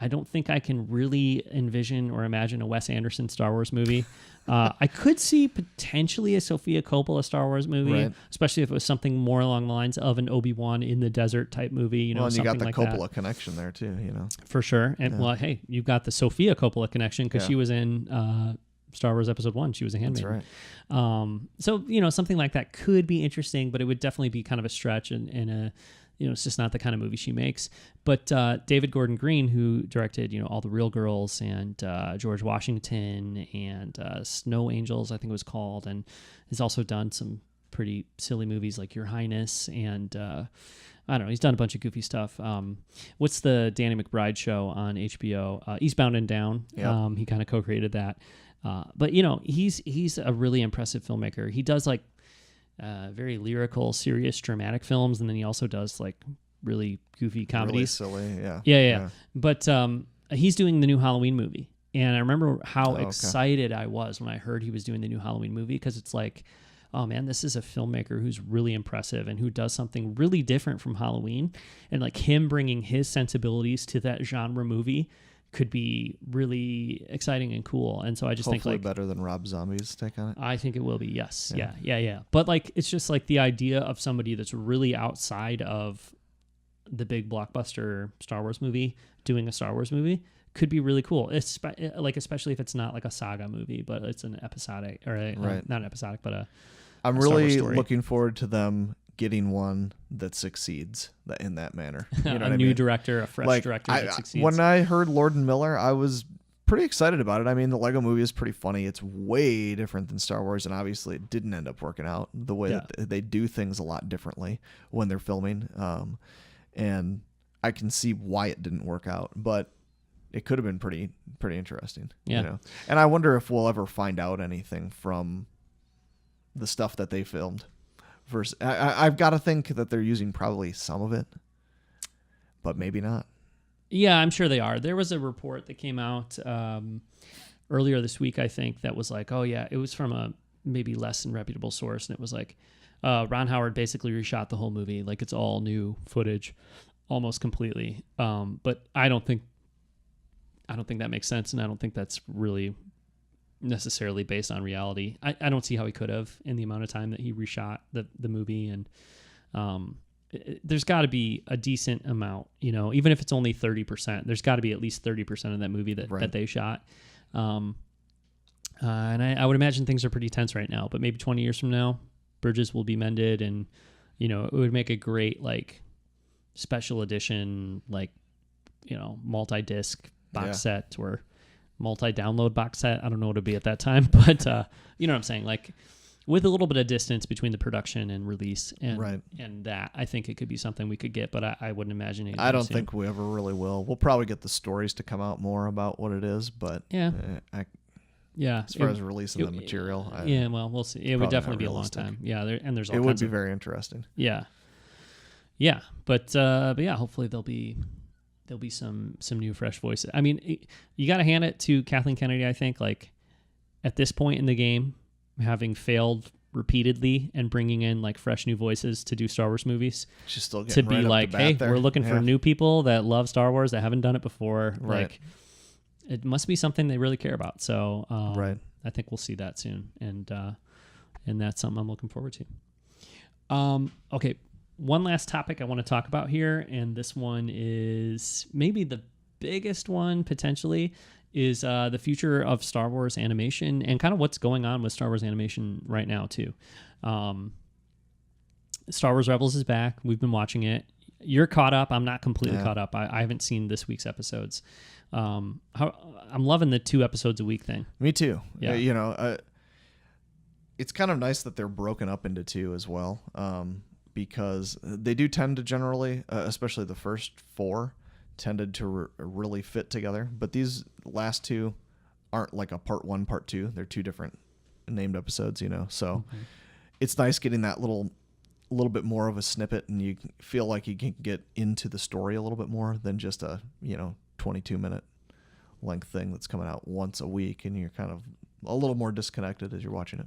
I don't think I can really envision or imagine a Wes Anderson Star Wars movie. I could see potentially a Sofia Coppola Star Wars movie, especially if it was something more along the lines of an Obi-Wan in the desert type movie. And you got the like Coppola that. Connection there too, For sure. And well, hey, you've got the Sofia Coppola connection because she was in Star Wars Episode 1. She was a handmaiden. That's right. So, something like that could be interesting, but it would definitely be kind of a stretch and a, it's just not the kind of movie she makes. But David Gordon Green, who directed, All the Real Girls and George Washington and Snow Angels, I think it was called, and has also done some pretty silly movies like Your Highness and I don't know. He's done a bunch of goofy stuff. What's the Danny McBride show on HBO? Eastbound and Down. Yep. He kind of co-created that. But he's a really impressive filmmaker. He does like very lyrical, serious, dramatic films, and then he also does like really goofy comedies. Really silly, yeah. But he's doing the new Halloween movie, and I remember how excited I was when I heard he was doing the new Halloween movie because it's like oh man, this is a filmmaker who's really impressive and who does something really different from Halloween, and like him bringing his sensibilities to that genre movie could be really exciting and cool. And so I just Hopefully think like better than Rob Zombie's take on it. I think it will be. Yes. Yeah. But like, it's just like the idea of somebody that's really outside of the big blockbuster Star Wars movie doing a Star Wars movie could be really cool. It's like, especially if it's not like a saga movie, but it's an episodic or not an episodic, but I'm a Star Wars really story. looking forward to them getting one that succeeds in that manner. You know a new director, a fresh director that succeeds. When I heard Lord and Miller, I was pretty excited about it. I mean, the Lego movie is pretty funny. It's way different than Star Wars, and obviously it didn't end up working out the way that they do things a lot differently when they're filming. And I can see why it didn't work out, but it could have been pretty interesting. Yeah. You know? And I wonder if we'll ever find out anything from the stuff that they filmed. Versus, I've got to think that they're using probably some of it, but maybe not. Yeah, I'm sure they are. There was a report that came out earlier this week, I think, that was like, oh yeah, it was from a maybe less than reputable source, and it was like Ron Howard basically reshot the whole movie, like it's all new footage, almost completely. But I don't think that makes sense, and I don't think that's really necessarily based on reality. I don't see how he could have in the amount of time that he reshot the movie, and there's got to be a decent amount, you know, even if it's only 30%, there's got to be at least 30% of that movie that they shot. And I would imagine things are pretty tense right now, but maybe 20 years from now, bridges will be mended, and, you know, it would make a great, like, special edition, like, you know, multi-disc box set or multi-download box set. I don't know what it'd be at that time, but you know what I'm saying? Like, with a little bit of distance between the production and release and that, I think it could be something we could get, but I wouldn't imagine it. I don't think we ever really will. We'll probably get the stories to come out more about what it is, but as far as releasing the material, well, we'll see. It would definitely be a long time. Yeah, there's all it kinds would be very interesting. Yeah, but yeah, hopefully there'll be some new fresh voices. I mean, you got to hand it to Kathleen Kennedy. I think, like, at this point in the game, having failed repeatedly and bringing in like fresh new voices to do Star Wars movies, she's still to be like, hey, we're looking for new people that love Star Wars that haven't done it before. Right. Like, it must be something they really care about. So I think we'll see that soon, and that's something I'm looking forward to. Okay. One last topic I want to talk about here, and this one is maybe the biggest one potentially, is the future of Star Wars animation and kind of what's going on with Star Wars animation right now too. Star Wars Rebels is back. We've been watching it. You're caught up. I'm not completely caught up. I haven't seen this week's episodes. I'm loving the 2 episodes a week thing. Me too. Yeah. You know, it's kind of nice that they're broken up into 2 as well. Because they do tend to generally, especially the first 4, tended to really fit together. But these last 2 aren't like a part 1, part 2. They're 2 different named episodes, you know. So it's nice getting that little bit more of a snippet, and you feel like you can get into the story a little bit more than just a 22-minute length thing that's coming out once a week, and you're kind of a little more disconnected as you're watching it.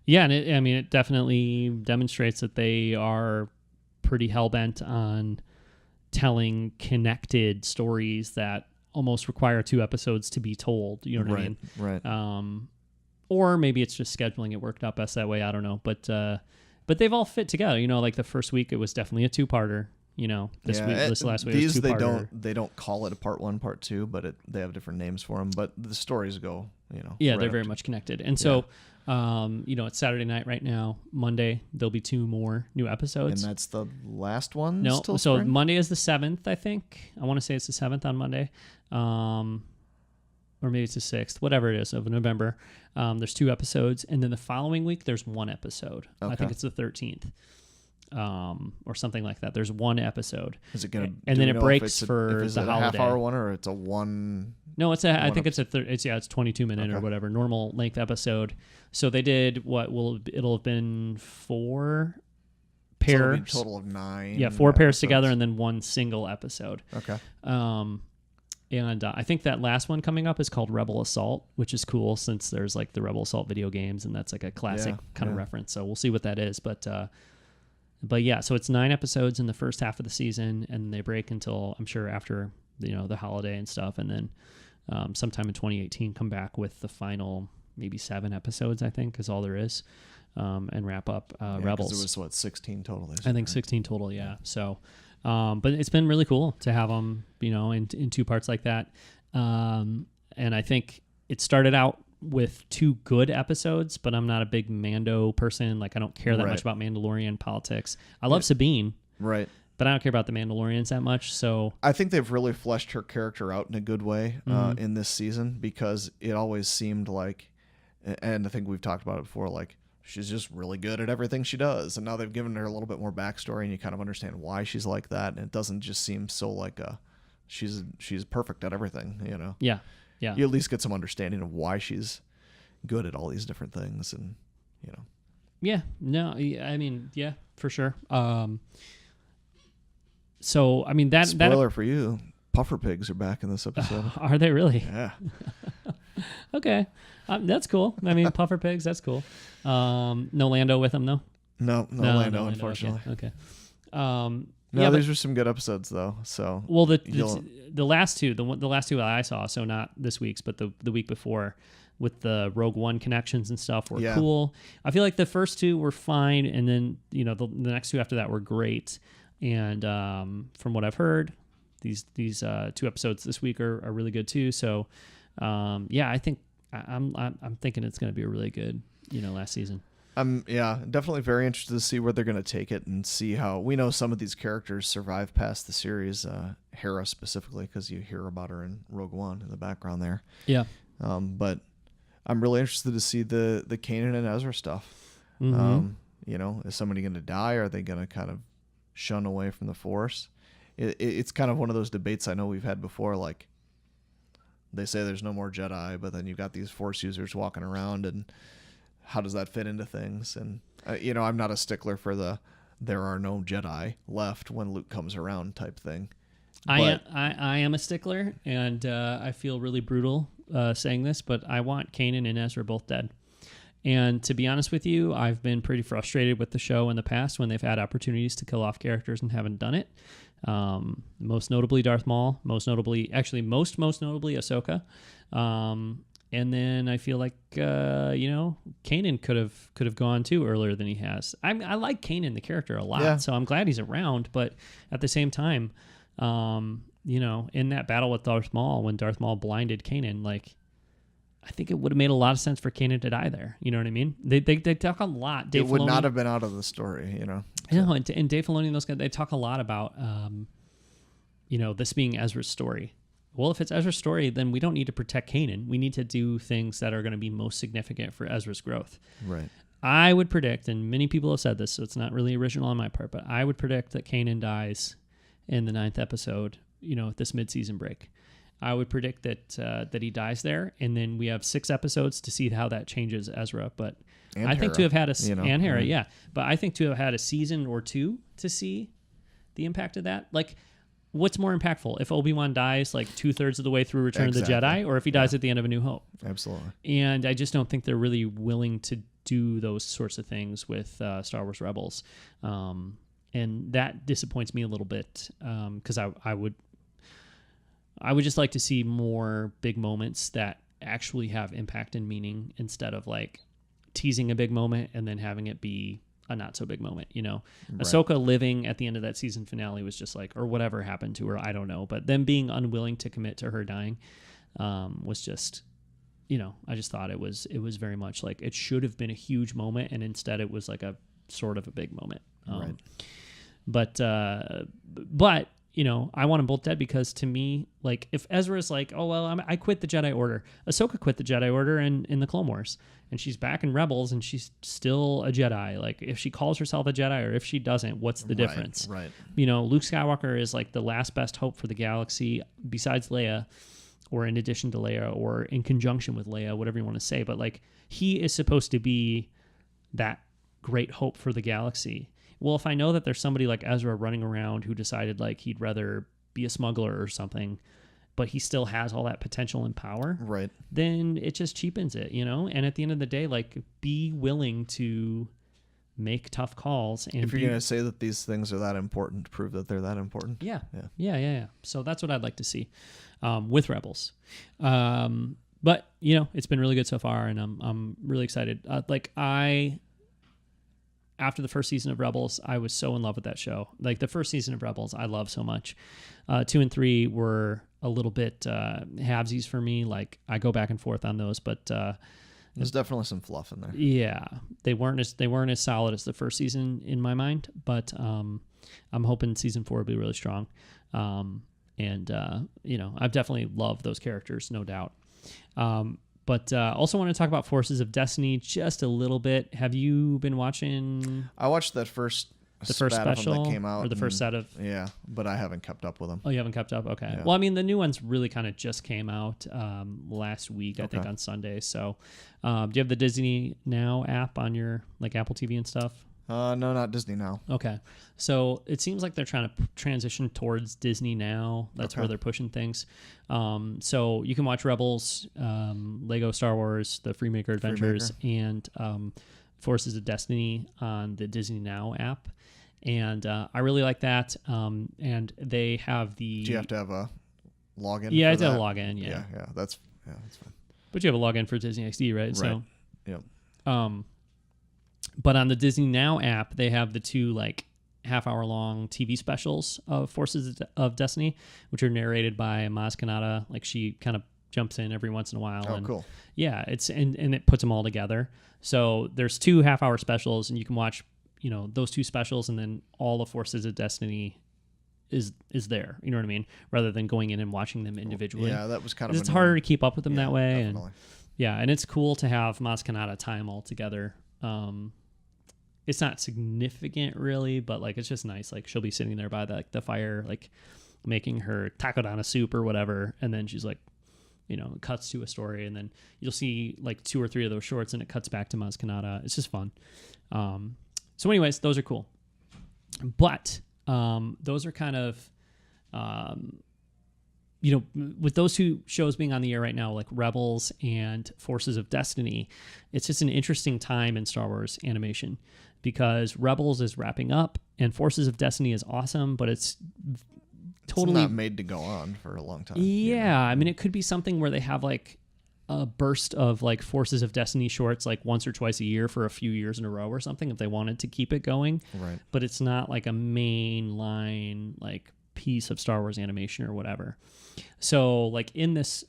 Yeah, and it definitely demonstrates that they are pretty hell-bent on telling connected stories that almost require 2 episodes to be told. You know what I mean? Right. Or maybe it's just scheduling it worked out best that way. I don't know. But they've all fit together. You know, like the first week it was definitely a 2-parter. You know, this last week these it was 2-parter. they don't call it a part 1, part 2, but they have different names for them. But the stories go, Yeah, they're very much connected. And so, it's Saturday night right now. Monday there'll be 2 more new episodes. And that's the last one. No, so spring? Monday is the 7th. I think I want to say it's the 7th on Monday, or maybe it's the 6th. Whatever it is of November. There's 2 episodes, and then the following week there's 1 episode. Okay. I think it's the 13th. Or something like that. There's 1 episode. Is it gonna? And then it breaks for the holiday. Is it a half-hour one, or it's a 1? No, it's I think it's a. It's 22-minute or whatever normal length episode. So they did it'll have been 4 pairs. So it'll be a total of 9. Yeah, 4 pairs together, and then 1 single episode. Okay. And I think that last one coming up is called Rebel Assault, which is cool since there's like the Rebel Assault video games, and that's like a classic kind of reference. So we'll see what that is. But yeah, so it's 9 episodes in the first half of the season, and they break until, I'm sure, after the holiday and stuff, and then sometime in 2018 come back with the final maybe 7 episodes, I think, is all there is, and wrap up Rebels. There was 16 total. I think 16 total, yeah. So, but it's been really cool to have them, in 2 parts like that. And I think it started out with 2 good episodes, but I'm not a big Mando person. Like, I don't care that much about Mandalorian politics. I love Sabine. Right. But I don't care about the Mandalorians that much. So I think they've really fleshed her character out in a good way in this season, because it always seemed like, and I think we've talked about it before, like, she's just really good at everything she does. And now they've given her a little bit more backstory, and you kind of understand why she's like that. And it doesn't just seem so like she's perfect at everything, Yeah. Yeah. You at least get some understanding of why she's good at all these different things. And, Yeah. No, I mean, yeah, for sure. So, I mean, spoiler for you, puffer pigs are back in this episode. Are they really? Yeah. Okay. That's cool. I mean, puffer pigs, that's cool. No Lando with them, though? No Lando, unfortunately. Okay. These were some good episodes, though. So, well, the last two, the last two that I saw, so not this week's, but the week before, with the Rogue One connections and stuff, were cool. I feel like the first 2 were fine, and then the next 2 after that were great. And from what I've heard, these 2 episodes this week are really good too. So, I think I'm thinking it's going to be a really good last season. I'm definitely very interested to see where they're going to take it, and see how we know some of these characters survive past the series. Hera specifically, because you hear about her in Rogue One in the background there. Yeah. But I'm really interested to see the Kanan and Ezra stuff. Mm-hmm. Is somebody going to die? Are they going to kind of shun away from the Force? It's kind of one of those debates I know we've had before. Like, they say there's no more Jedi, but then you've got these Force users walking around, and how does that fit into things? And I'm not a stickler for there are no Jedi left when Luke comes around type thing. I am a stickler, and I feel really brutal saying this, but I want Kanan and Ezra both dead. And to be honest with you, I've been pretty frustrated with the show in the past when they've had opportunities to kill off characters and haven't done it. Most notably Darth Maul, most notably Ahsoka. And then I feel like Kanan could have gone too earlier than he has. I like Kanan the character a lot, so I'm glad he's around. But at the same time, in that battle with Darth Maul, when Darth Maul blinded Kanan, like, I think it would have made a lot of sense for Kanan to die there. You know what I mean? They talk a lot. Dave Filoni would not Filoni, have been out of the story, I know, and Dave Filoni and those guys, they talk a lot about, this being Ezra's story. Well, if it's Ezra's story, then we don't need to protect Kanan. We need to do things that are going to be most significant for Ezra's growth. Right. I would predict, and many people have said this, so it's not really original on my part, but I would predict that Kanan dies in the 9th episode, at this mid-season break. I would predict that he dies there, and then we have 6 episodes to see how that changes Ezra. But I think to have had and Hera, yeah. But I think to have had a season or 2 to see the impact of that, like, what's more impactful, if Obi-Wan dies like 2/3 of the way through Return of the Jedi, or if he dies at the end of A New Hope? Absolutely. And I just don't think they're really willing to do those sorts of things with Star Wars Rebels, and that disappoints me a little bit, because I would just like to see more big moments that actually have impact and meaning, instead of like teasing a big moment and then having it be a not so big moment. Right. Ahsoka living at the end of that season finale was just like, or whatever happened to her, I don't know. But them being unwilling to commit to her dying was just, I just thought it was very much like it should have been a huge moment, and instead it was like a sort of a big moment. Right. But I want them both dead, because to me, like, if Ezra's like, oh, well, I quit the Jedi Order. Ahsoka quit the Jedi Order in the Clone Wars, and she's back in Rebels, and she's still a Jedi. Like, if she calls herself a Jedi or if she doesn't, what's the difference? Right. Luke Skywalker is like the last best hope for the galaxy besides Leia, or in addition to Leia, or in conjunction with Leia, whatever you want to say. But, like, he is supposed to be that great hope for the galaxy. Well, if I know that there's somebody like Ezra running around who decided like he'd rather be a smuggler or something, but he still has all that potential and power, Right. then it just cheapens it, And at the end of the day, like, be willing to make tough calls. And if you're going to say that these things are that important, prove that they're that important. Yeah. So that's what I'd like to see with Rebels. But it's been really good so far, and I'm really excited. After the first season of Rebels, I was so in love with that show. Like, the first season of Rebels, I love so much. 2 and 3 were a little bit halvesies for me. Like, I go back and forth on those, but there's definitely some fluff in there. Yeah, they weren't as solid as the first season in my mind. But I'm hoping season 4 will be really strong. And I've definitely loved those characters, no doubt. But also want to talk about Forces of Destiny just a little bit. Have you been watching? I watched that first special that came out, or the first set of. Yeah, but I haven't kept up with them. Oh, you haven't kept up? Okay. Yeah. Well, I mean, the new ones really kind of just came out last week, I think, on Sunday. So, do you have the Disney Now app on your Apple TV and stuff? No, not Disney Now. Okay. So it seems like they're trying to transition towards Disney Now. That's where they're pushing things. So you can watch Rebels, Lego Star Wars, the Freemaker Adventures, and Forces of Destiny on the Disney Now app. And I really like that. And they have the... Do you have to have a login? Yeah, I have for to have a that? login, yeah. Yeah, that's fine. But you have a login for Disney XD, right? Right. So, yep. But on the Disney Now app, they have the 2 half-hour long TV specials of Forces of Destiny, which are narrated by Maz Kanata. Like, she kind of jumps in every once in a while. Oh, cool. Yeah, and it puts them all together. So there's 2 half-hour specials, and you can watch those 2 specials, and then all of Forces of Destiny is there. You know what I mean? Rather than going in and watching them individually. Yeah, that was kind of. It's harder to keep up with them that way, definitely. and it's cool to have Maz Kanata tie them all together. It's not significant really, but it's just nice. Like, she'll be sitting there by the fire, making her takodana soup or whatever, and then she's it cuts to a story, and then you'll see 2 or 3 of those shorts, and it cuts back to Maz Kanata. It's just fun. So anyways, those are cool, but those are kind of with those 2 shows being on the air right now, like Rebels and Forces of Destiny, it's just an interesting time in Star Wars animation, because Rebels is wrapping up and Forces of Destiny is awesome, but it's totally not made to go on for a long time. Yeah, I mean, it could be something where they have a burst of Forces of Destiny shorts once or twice a year for a few years in a row or something, if they wanted to keep it going. Right. But it's not a main line piece of Star Wars animation or whatever. So in this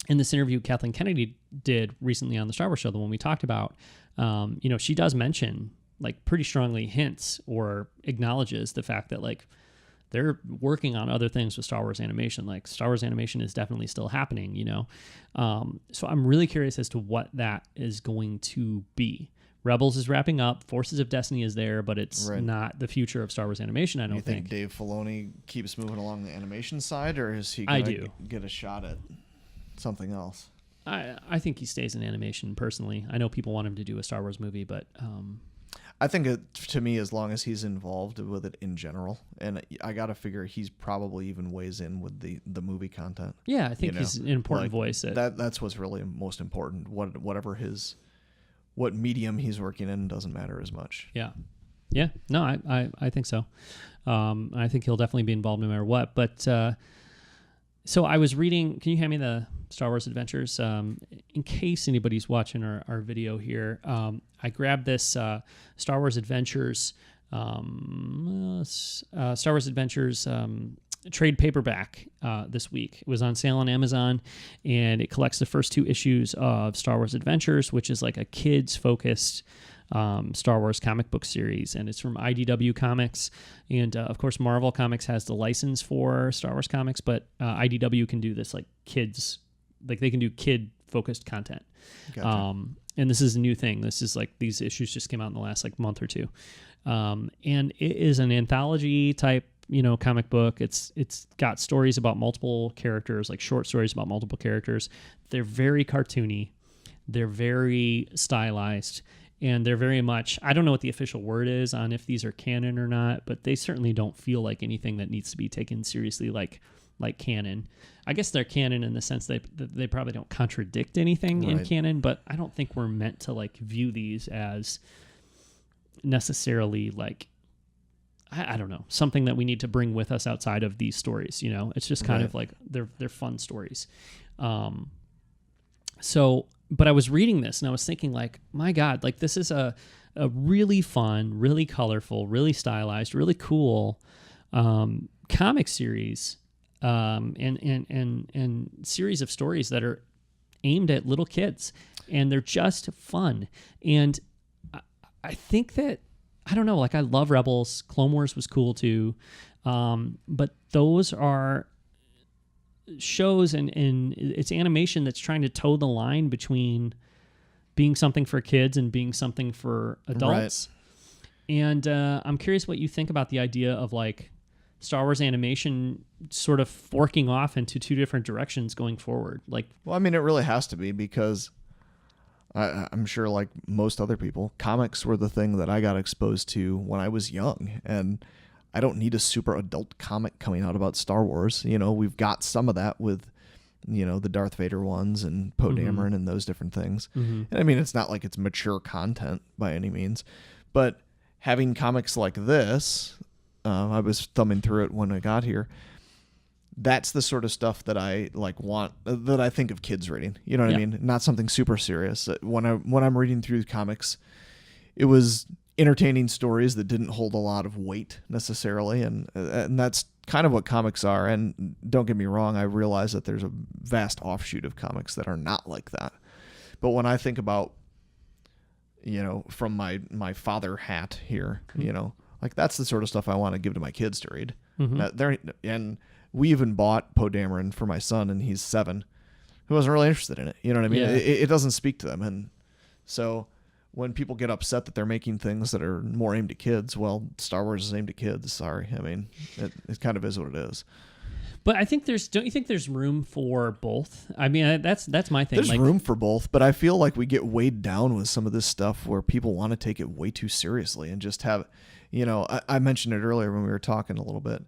interview Kathleen Kennedy did recently on the Star Wars show, the one we talked about, she does mention pretty strongly hints or acknowledges the fact that they're working on other things with Star Wars animation. Star Wars animation is definitely still happening, So I'm really curious as to what that is going to be. Rebels is wrapping up. Forces of Destiny is there, but it's not the future of Star Wars animation, I don't think. You think Dave Filoni keeps moving along the animation side, or is he going to get a shot at something else? I think he stays in animation, personally. I know people want him to do a Star Wars movie, but... I think, to me, as long as he's involved with it in general, and I got to figure he's probably even weighs in with the movie content. Yeah, I think he's an important voice. That's what's really most important. What medium he's working in doesn't matter as much. Yeah. No, I think so. I think he'll definitely be involved no matter what. But so I was reading. Can you hand me the Star Wars Adventures? In case anybody's watching our video here, I grabbed this Star Wars Adventures trade paperback this week. It was on sale on Amazon, and it collects the first 2 issues of Star Wars Adventures, which is a kids-focused Star Wars comic book series, and it's from IDW Comics. And of course, Marvel Comics has the license for Star Wars comics, but IDW can do this kids, they can do kid-focused content. Gotcha. And this is a new thing. This is these issues just came out in the last month or 2. And it is an anthology type, comic book. It's got stories about multiple characters, short stories about multiple characters. They're very cartoony. They're very stylized, and they're very much, I don't know what the official word is on if these are canon or not, but they certainly don't feel like anything that needs to be taken seriously, like canon. I guess they're canon in the sense that they probably don't contradict anything in canon, but I don't think we're meant to like view these as necessarily like, I don't know, something that we need to bring with us outside of these stories. You know, it's just kind of like they're fun stories. So, but I was reading this and I was thinking like, my God, like this is a really fun, really colorful, really stylized, really cool comic series and series of stories that are aimed at little kids, and they're just fun. And I think that, I don't know, like I love Rebels. Clone Wars was cool too. But those are shows and it's animation that's trying to toe the line between being something for kids and being something for adults. Right. And I'm curious what you think about the idea of like Star Wars animation sort of forking off into two different directions going forward. Like, well, I mean, it really has to be, because I'm sure, like most other people, comics were the thing that I got exposed to when I was young, and I don't need a super adult comic coming out about Star Wars. You know, we've got some of that with, you know, the Darth Vader ones and Poe Dameron and those different things. And I mean, it's not like it's mature content by any means, but having comics like this, I was thumbing through it when I got here. That's the sort of stuff that I like want, that I think of kids reading. You know what I mean? Not something super serious. When I'm reading through comics, it was entertaining stories that didn't hold a lot of weight necessarily, and that's kind of what comics are. And don't get me wrong, I realize that there's a vast offshoot of comics that are not like that. But when I think about, you know, from my father hat here, you know, like that's the sort of stuff I want to give to my kids to read. And we even bought Poe Dameron for my son, and he's 7, who wasn't really interested in it. You know what I mean? It doesn't speak to them. And so when people get upset that they're making things that are more aimed at kids, well, Star Wars is aimed at kids. Sorry. I mean, it kind of is what it is. But I think don't you think there's room for both? I mean, that's my thing. There's room for both, but I feel like we get weighed down with some of this stuff where people want to take it way too seriously and just have, you know, I mentioned it earlier when we were talking a little bit.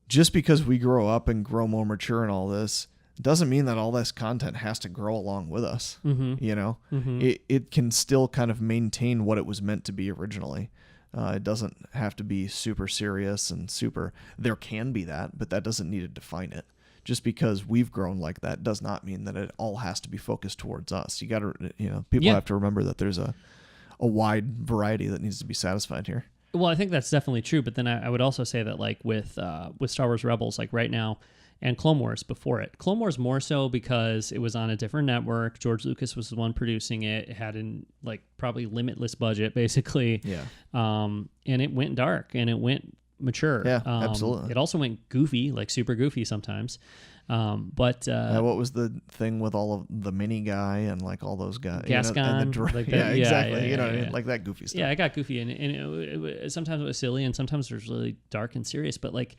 Just because we grow up and grow more mature and all this doesn't mean that all this content has to grow along with us. You know, it can still kind of maintain what it was meant to be originally. It doesn't have to be super serious and super. There can be that, but that doesn't need to define it. Just because we've grown like that does not mean that it all has to be focused towards us. You got to, you know, people have to remember that there's a wide variety that needs to be satisfied here. Well, I think that's definitely true. But then I would also say that like with Star Wars Rebels, like right now, and Clone Wars before it. Clone Wars more so because it was on a different network. George Lucas was the one producing it. It had an like probably limitless budget, basically. Yeah. And it went dark and it went mature. Yeah, absolutely. It also went goofy, like super goofy sometimes. But what was the thing with all of the mini guy and like all those guys? Gascon, and the like yeah, exactly. You know, what I mean? Like that goofy stuff. Yeah, it got goofy, and it sometimes it was silly, and sometimes it was really dark and serious. But like,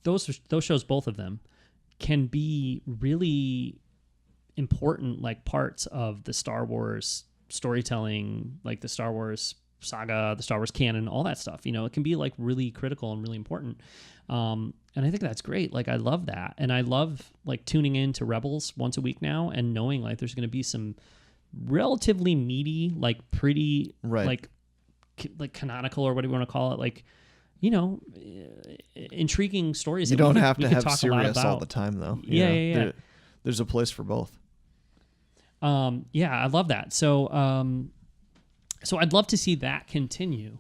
those shows, both of them, can be really important like parts of the Star Wars storytelling, like the Star Wars saga, the Star Wars canon, all that stuff. You know, it can be like really critical and really important. And I think that's great. Like I love that. And I love like tuning into Rebels once a week now and knowing like there's going to be some relatively meaty, like pretty, like canonical or whatever you want to call it. Like, you know, intriguing stories. You don't have to have serious all the time though. Yeah. There's a place for both. Yeah, I love that. So, so I'd love to see that continue.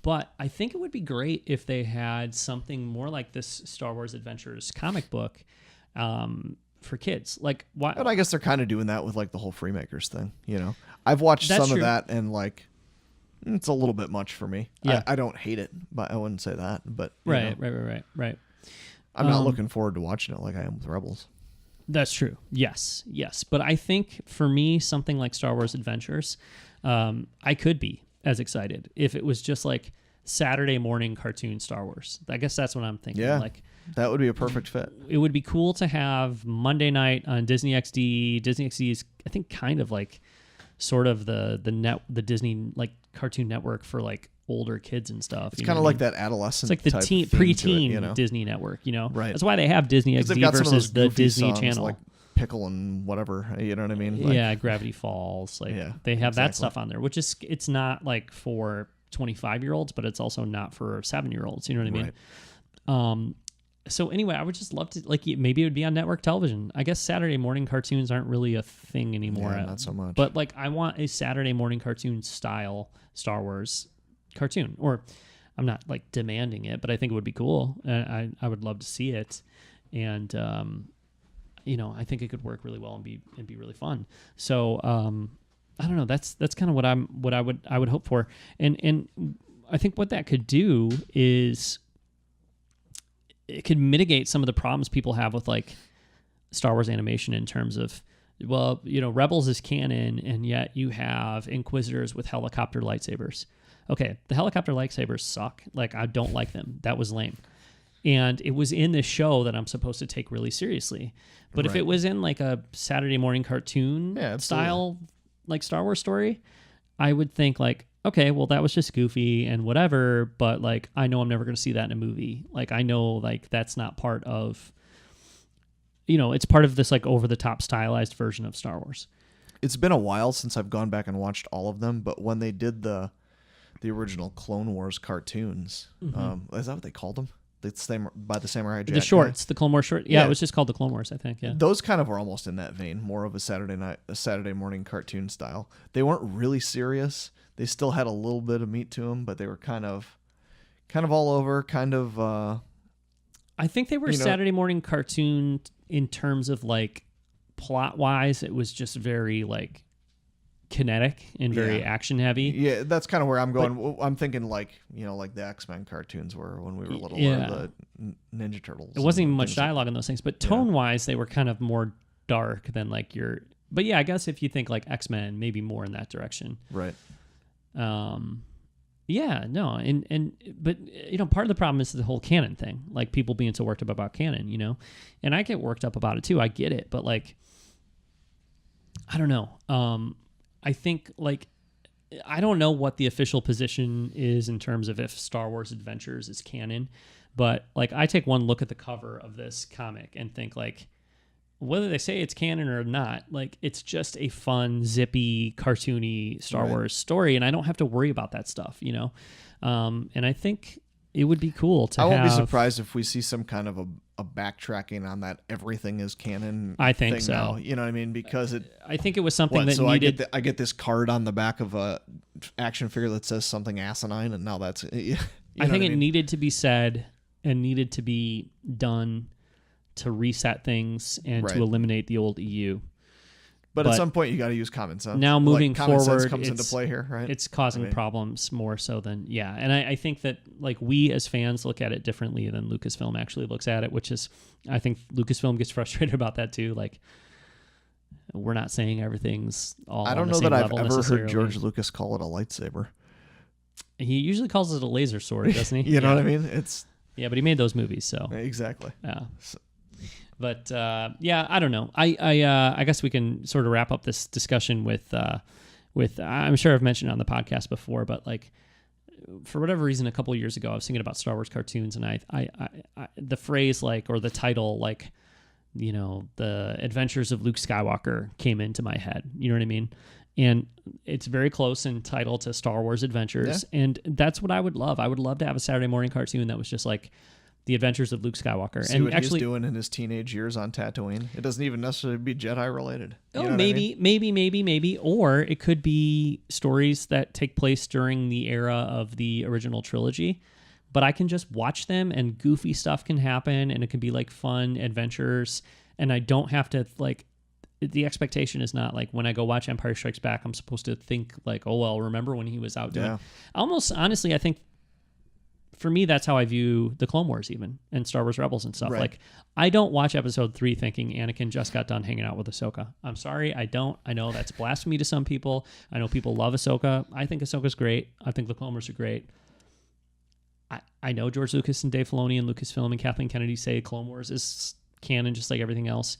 But I think it would be great if they had something more like this Star Wars Adventures comic book for kids. Like, why? But I guess they're kind of doing that with like the whole Freemakers thing. You know, I've watched some of that and like it's a little bit much for me. Yeah, I don't hate it, but I wouldn't say that. But right. I'm not looking forward to watching it like I am with Rebels. That's true. Yes. But I think for me, something like Star Wars Adventures, I could be as excited if it was just like Saturday morning cartoon Star Wars. I guess that's what I'm thinking. Yeah, like that would be a perfect fit. It would be cool to have Monday night on Disney XD. Disney XD is, I think, kind of like sort of the Disney like Cartoon Network for like older kids and stuff. It's kind of like that adolescent. It's like the type theme preteen to it, you know? Disney network. Right. That's why they have Disney 'Cause they've XD got some of versus those the goofy Disney songs, Channel. like Pickle and whatever. You know what I mean? Like, Yeah, Gravity Falls. Like they have that stuff on there, which is it's not like for 25-year-olds, but it's also not for 7-year-olds. You know what I mean? Right. So anyway, I would just love to maybe it would be on network television. I guess Saturday morning cartoons aren't really a thing anymore. Yeah, not so much. But like I want a Saturday morning cartoon style Star Wars cartoon. Or I'm not like demanding it, but I think it would be cool. I would love to see it. And I think it could work really well and be really fun. So I don't know. That's kind of what I would hope for. And I think what that could do is it could mitigate some of the problems people have with like Star Wars animation in terms of, well, Rebels is canon, and yet you have Inquisitors with helicopter lightsabers. Okay, the helicopter lightsabers suck. Like, I don't like them. That was lame. And it was in this show that I'm supposed to take really seriously. But if it was in like a Saturday morning cartoon style, like Star Wars story, I would think like, okay, well, that was just goofy and whatever, but like, I know I'm never going to see that in a movie. Like, I know like that's not part of, it's part of this like over the top stylized version of Star Wars. It's been a while since I've gone back and watched all of them, but when they did the original Clone Wars cartoons, is that what they called them? By the Samurai Jack. The shorts, the Clone Wars short. Yeah, Yeah. it was just called the Clone Wars, I think. Yeah. Those kind of were almost in that vein, more of a Saturday morning cartoon style. They weren't really serious. They still had a little bit of meat to them, but they were kind of all over, kind of. I think they were Saturday morning cartoon in terms of like plot wise. It was just very like kinetic and very action heavy. Yeah, that's kind of where I'm going. But I'm thinking like like the X-Men cartoons were when we were little, or the Ninja Turtles. It wasn't even much dialogue in those things, but tone wise, they were kind of more dark than like your. But yeah, I guess if you think like X-Men, maybe more in that direction. Right. Yeah, no, but part of the problem is the whole canon thing, like people being so worked up about canon, and I get worked up about it too. I get it, but like, I don't know. I think like, I don't know what the official position is in terms of if Star Wars Adventures is canon, but like I take one look at the cover of this comic and think like, whether they say it's canon or not, like it's just a fun, zippy, cartoony Star Wars story, and I don't have to worry about that stuff, And I think it would be cool to. I won't be surprised if we see some kind of a backtracking on that. Everything is canon. I think thing so. Now, you know what I mean? Because I think it was something that needed. I get this card on the back of a action figure that says something asinine, and now that's. I think it needed to be said and needed to be done to reset things and to eliminate the old EU. But at some point, you got to use common sense. Now, moving common forward, sense comes into play here, right? It's causing problems more so than And I think that like we as fans look at it differently than Lucasfilm actually looks at it, which is I think Lucasfilm gets frustrated about that too. Like we're not saying everything's all. I don't know that I've ever heard George Lucas call it a lightsaber. He usually calls it a laser sword, doesn't he? You know what I mean? It's but he made those movies, so exactly. Yeah. But I don't know. I guess we can sort of wrap up this discussion with I'm sure I've mentioned it on the podcast before, but like for whatever reason, a couple of years ago, I was thinking about Star Wars cartoons, and I the phrase like or the title like the Adventures of Luke Skywalker came into my head. You know what I mean? And it's very close in title to Star Wars Adventures, and that's what I would love. I would love to have a Saturday morning cartoon that was just like The Adventures of Luke Skywalker. See what he's doing in his teenage years on Tatooine. It doesn't even necessarily be Jedi related. Maybe. Or it could be stories that take place during the era of the original trilogy. But I can just watch them and goofy stuff can happen and it can be like fun adventures. And I don't have to like, the expectation is not like when I go watch Empire Strikes Back, I'm supposed to think like, oh, well, remember when he was out doing almost honestly, I think for me, that's how I view the Clone Wars even and Star Wars Rebels and stuff. Right. Like I don't watch episode 3 thinking Anakin just got done hanging out with Ahsoka. I'm sorry. I don't. I know that's blasphemy to some people. I know people love Ahsoka. I think Ahsoka's great. I think the Clone Wars are great. I know George Lucas and Dave Filoni and Lucasfilm and Kathleen Kennedy say Clone Wars is canon just like everything else.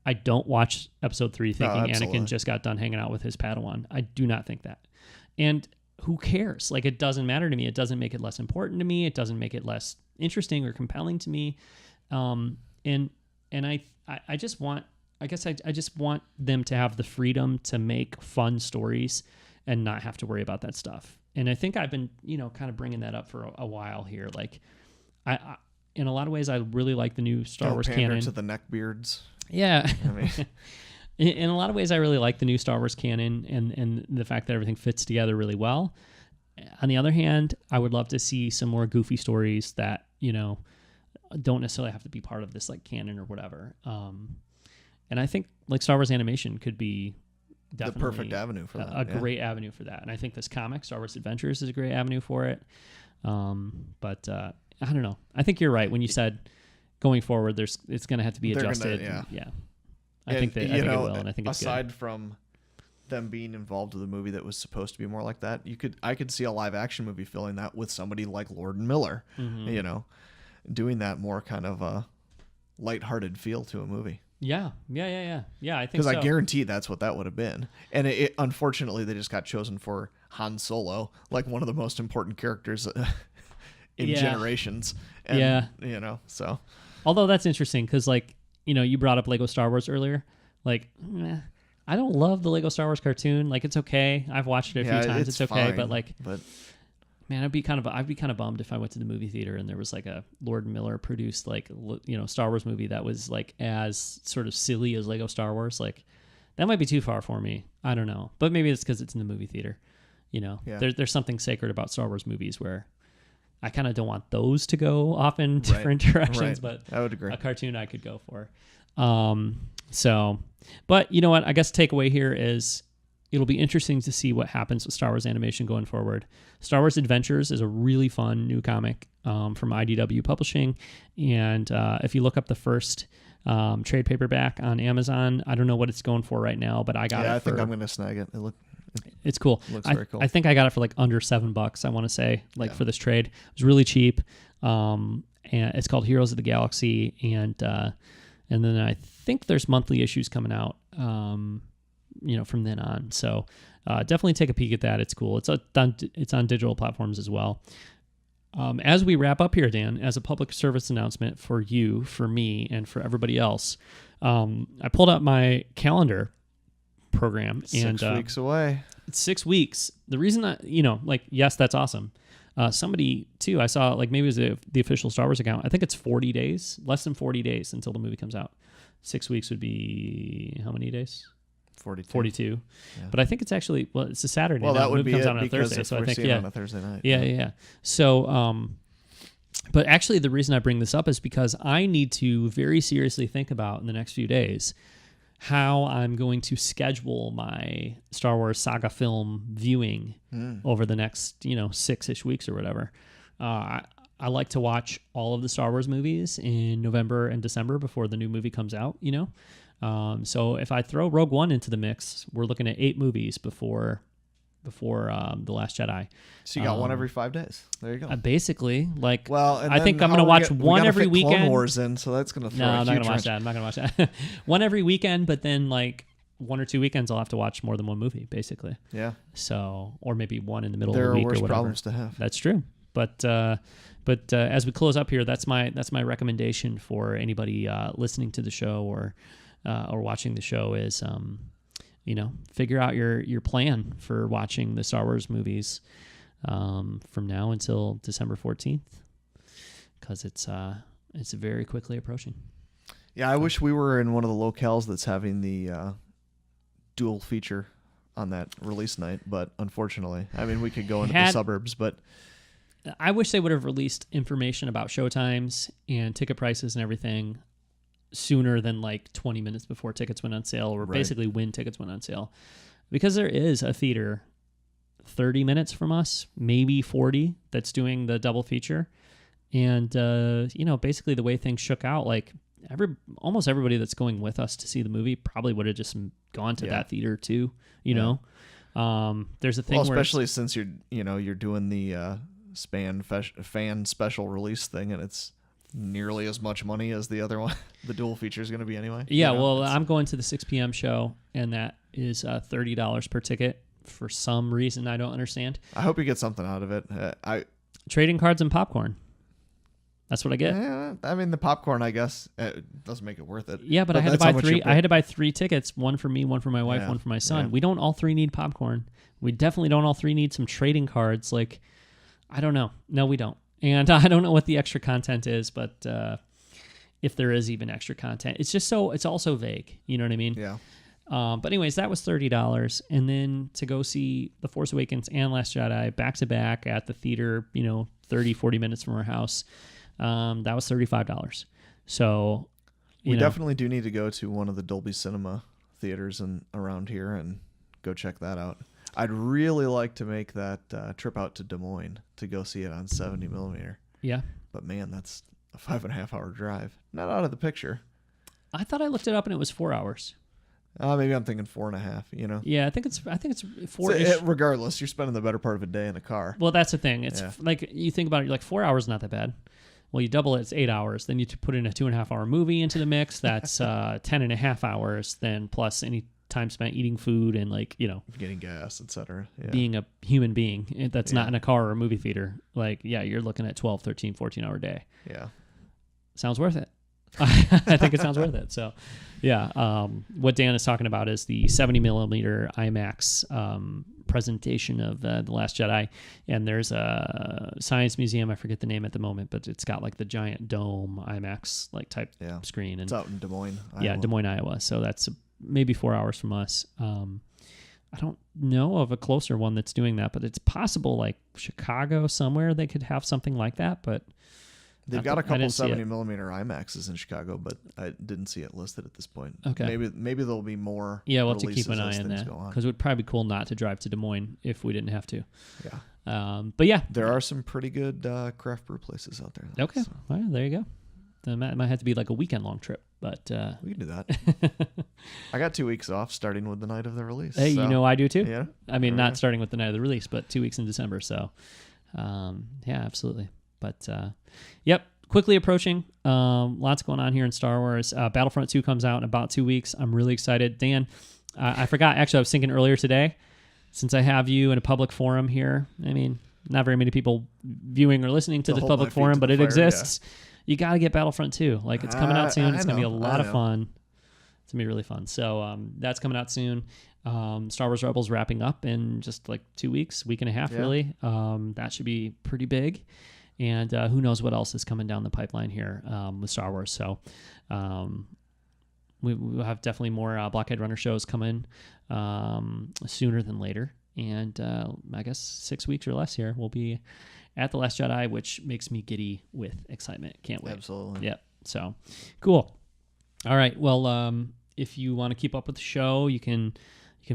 I don't watch episode 3 thinking Anakin just got done hanging out with his Padawan. I do not think that. And who cares? Like, it doesn't matter to me. It doesn't make it less important to me. It doesn't make it less interesting or compelling to me. And I just want, I guess I just want them to have the freedom to make fun stories and not have to worry about that stuff. And I think I've been, kind of bringing that up for a while here. Like, I in a lot of ways, I really like the new Star Wars canon. To the neckbeards. Yeah. I mean, in a lot of ways, I really like the new Star Wars canon and the fact that everything fits together really well. On the other hand, I would love to see some more goofy stories that, don't necessarily have to be part of this like canon or whatever. And I think like Star Wars animation could be definitely the perfect avenue for that. A great avenue for that. And I think this comic, Star Wars Adventures, is a great avenue for it. But I don't know. I think you're right when you said going forward, it's going to have to be adjusted. I think it will, and I think it's aside good. From them being involved with a movie that was supposed to be more like that, I could see a live action movie filling that with somebody like Lord and Miller, doing that more kind of a lighthearted feel to a movie. Yeah. I think because so. I guarantee that's what that would have been. And it unfortunately they just got chosen for Han Solo, like one of the most important characters in generations. And, so. Although that's interesting because, like, you brought up Lego Star Wars earlier. Like, I don't love the Lego Star Wars cartoon. Like, it's okay. I've watched it a few times. It's okay, fine, but man, I'd be kind of bummed if I went to the movie theater and there was like a Lord Miller produced like Star Wars movie that was like as sort of silly as Lego Star Wars. Like, that might be too far for me. I don't know, but maybe it's because it's in the movie theater. There's something sacred about Star Wars movies where I kind of don't want those to go off in different directions, but I would agree. A cartoon I could go for. But you know what? I guess takeaway here is it'll be interesting to see what happens with Star Wars animation going forward. Star Wars Adventures is a really fun new comic from IDW Publishing, and if you look up the first trade paperback on Amazon, I don't know what it's going for right now, but I got it. I think I'm going to snag it. It's cool. Looks very cool. I think I got it for like under $7. I want to say for this trade. It was really cheap. And it's called Heroes of the Galaxy, and then I think there's monthly issues coming out. From then on. So definitely take a peek at that. It's cool. It's on digital platforms as well. As we wrap up here, Dan, as a public service announcement for you, for me, and for everybody else, I pulled up my calendar program. 6 weeks away. It's 6 weeks. The reason yes, that's awesome. Somebody too, I saw like maybe it was the official Star Wars account. I think it's 40 days, less than 40 days until the movie comes out. 6 weeks would be how many days? 42. Yeah. But I think it's actually, it's a Saturday. Well, now. that would the movie be comes it out on a Thursday. So I think, on a Thursday night. Yeah. So, but actually the reason I bring this up is because I need to very seriously think about in the next few days how I'm going to schedule my Star Wars saga film viewing over the next, 6-ish weeks or whatever. I like to watch all of the Star Wars movies in November and December before the new movie comes out, So if I throw Rogue One into the mix, we're looking at 8 movies before The Last Jedi. So you got one every 5 days. There you go. Basically, like, and I think I'm going to watch one every weekend. Clone Wars in, so that's going to throw. No, I'm not going to watch that. I'm not going to watch that. One every weekend, but then like 1 or 2 weekends, I'll have to watch more than one movie, basically. Yeah. So, or maybe one in the middle there of the week are worse or whatever. problems to have. That's true. But as we close up here, that's my recommendation for anybody listening to the show or watching the show is figure out your plan for watching the Star Wars movies from now until December 14th, because it's very quickly approaching. Yeah, I wish we were in one of the locales that's having the dual feature on that release night, but unfortunately, I mean, we could go into the suburbs, but I wish they would have released information about showtimes and ticket prices and everything sooner than like 20 minutes before tickets went on sale, or basically when tickets went on sale, because there is a theater 30 minutes from us, maybe 40, that's doing the double feature. And, basically the way things shook out, like almost everybody that's going with us to see the movie probably would have just gone to that theater too, know? There's a thing where especially since you're doing the fan special release thing, and it's nearly as much money as the other one. The dual feature is going to be anyway. Yeah, I'm going to the 6 p.m. show, and that is $30 per ticket for some reason I don't understand. I hope you get something out of it. Trading cards and popcorn. That's what I get. Yeah, I mean, the popcorn, I guess, it doesn't make it worth it. Yeah, but I had to buy 3. I had to buy 3 tickets, one for me, one for my wife, one for my son. We don't all 3 need popcorn. We definitely don't all 3 need some trading cards. Like, I don't know. No, we don't. And I don't know what the extra content is, but if there is even extra content, it's just it's all so vague. You know what I mean? Yeah. But anyways, that was $30. And then to go see The Force Awakens and Last Jedi back to back at the theater, 30, 40 minutes from our house. That was $35. So we definitely do need to go to one of the Dolby Cinema theaters around here and go check that out. I'd really like to make that trip out to Des Moines to go see it on 70 millimeter. Yeah. But man, that's a 5.5 hour drive. Not out of the picture. I thought I looked it up and it was 4 hours. Maybe I'm thinking 4.5, Yeah, I think it's 4-ish. So regardless, you're spending the better part of a day in a car. Well, that's the thing. It's like, you think about it, you're like 4 hours is not that bad. Well, you double it, it's 8 hours. Then you put in a 2.5 hour movie into the mix. That's 10.5 hours. Then plus any time spent eating food and getting gas, etc. Yeah. Being a human being that's not in a car or a movie theater. You're looking at 12, 13, 14 hour day. Yeah. Sounds worth it. I think it sounds worth it. So, yeah. What Dan is talking about is the 70 millimeter IMAX presentation of The Last Jedi, and there's a science museum. I forget the name at the moment, but it's got the giant dome IMAX type screen. And it's out in Des Moines, Iowa. Yeah, Des Moines, Iowa. So that's maybe 4 hours from us. I don't know of a closer one that's doing that, but it's possible Chicago somewhere they could have something like that, but they've got a couple 70 millimeter IMAXs in Chicago, but I didn't see it listed at this point. Okay. Maybe there'll be more. Yeah, we'll have to keep an eye on that because it would probably be cool not to drive to Des Moines if we didn't have to. Yeah. But yeah, there are some pretty good craft brew places out there. Okay. So. Well, there you go. It might have to be a weekend long trip, but we can do that. I got 2 weeks off starting with the night of the release. Hey, so. I do too. Yeah. I mean, not starting with the night of the release, but 2 weeks in December. So, yeah, absolutely. But, yep. Quickly approaching. Lots going on here in Star Wars. Battlefront 2 comes out in about 2 weeks. I'm really excited. Dan, I forgot. Actually, I was thinking earlier today, since I have you in a public forum here, I mean, not very many people viewing or listening to the public forum, but it exists. Yeah. You got to get Battlefront 2. It's coming out soon. It's going to be a lot of fun. It's going to be really fun. So that's coming out soon. Star Wars Rebels wrapping up in just 2 weeks, week and a half, really. That should be pretty big. And who knows what else is coming down the pipeline here with Star Wars. So we'll have definitely more Blockade Runner shows coming sooner than later. And I guess 6 weeks or less here, we'll be at The Last Jedi, which makes me giddy with excitement. Can't wait. Absolutely. Yep. So cool. All right. Well, if you want to keep up with the show, you can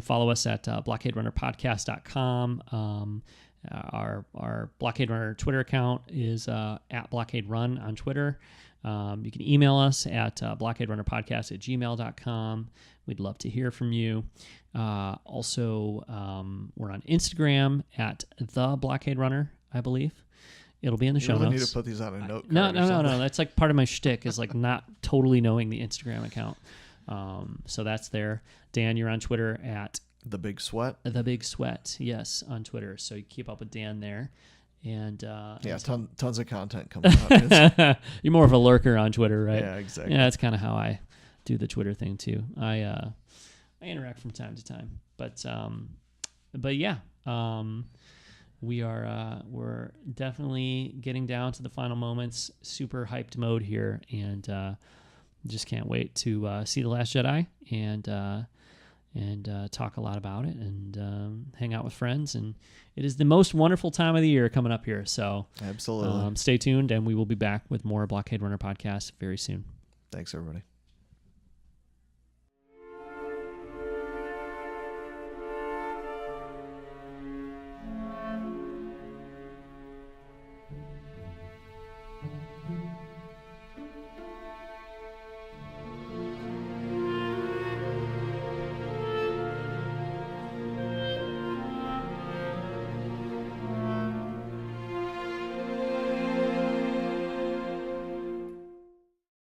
follow us at blockaderunnerpodcast.com. Our Blockade Runner Twitter account is at Blockade Run on Twitter. You can email us at blockaderunnerpodcast@gmail.com. We'd love to hear from you. Also, we're on Instagram at The Blockade Runner, I believe. It'll be in the show notes. Need to put these on a note card. No. That's part of my shtick is not totally knowing the Instagram account. So that's there. Dan, you're on Twitter at The Big Sweat. The Big Sweat, yes, on Twitter. So you keep up with Dan there. And tons of content coming out. You're more of a lurker on Twitter, right? Yeah, exactly. Yeah, that's kind of how I do the Twitter thing too. I interact from time to time, but yeah, we're definitely getting down to the final moments. Super hyped mode here, and just can't wait to see The Last Jedi and talk a lot about it and hang out with friends. And it is the most wonderful time of the year coming up here. So absolutely, stay tuned, and we will be back with more Blockade Runner podcast very soon. Thanks, everybody.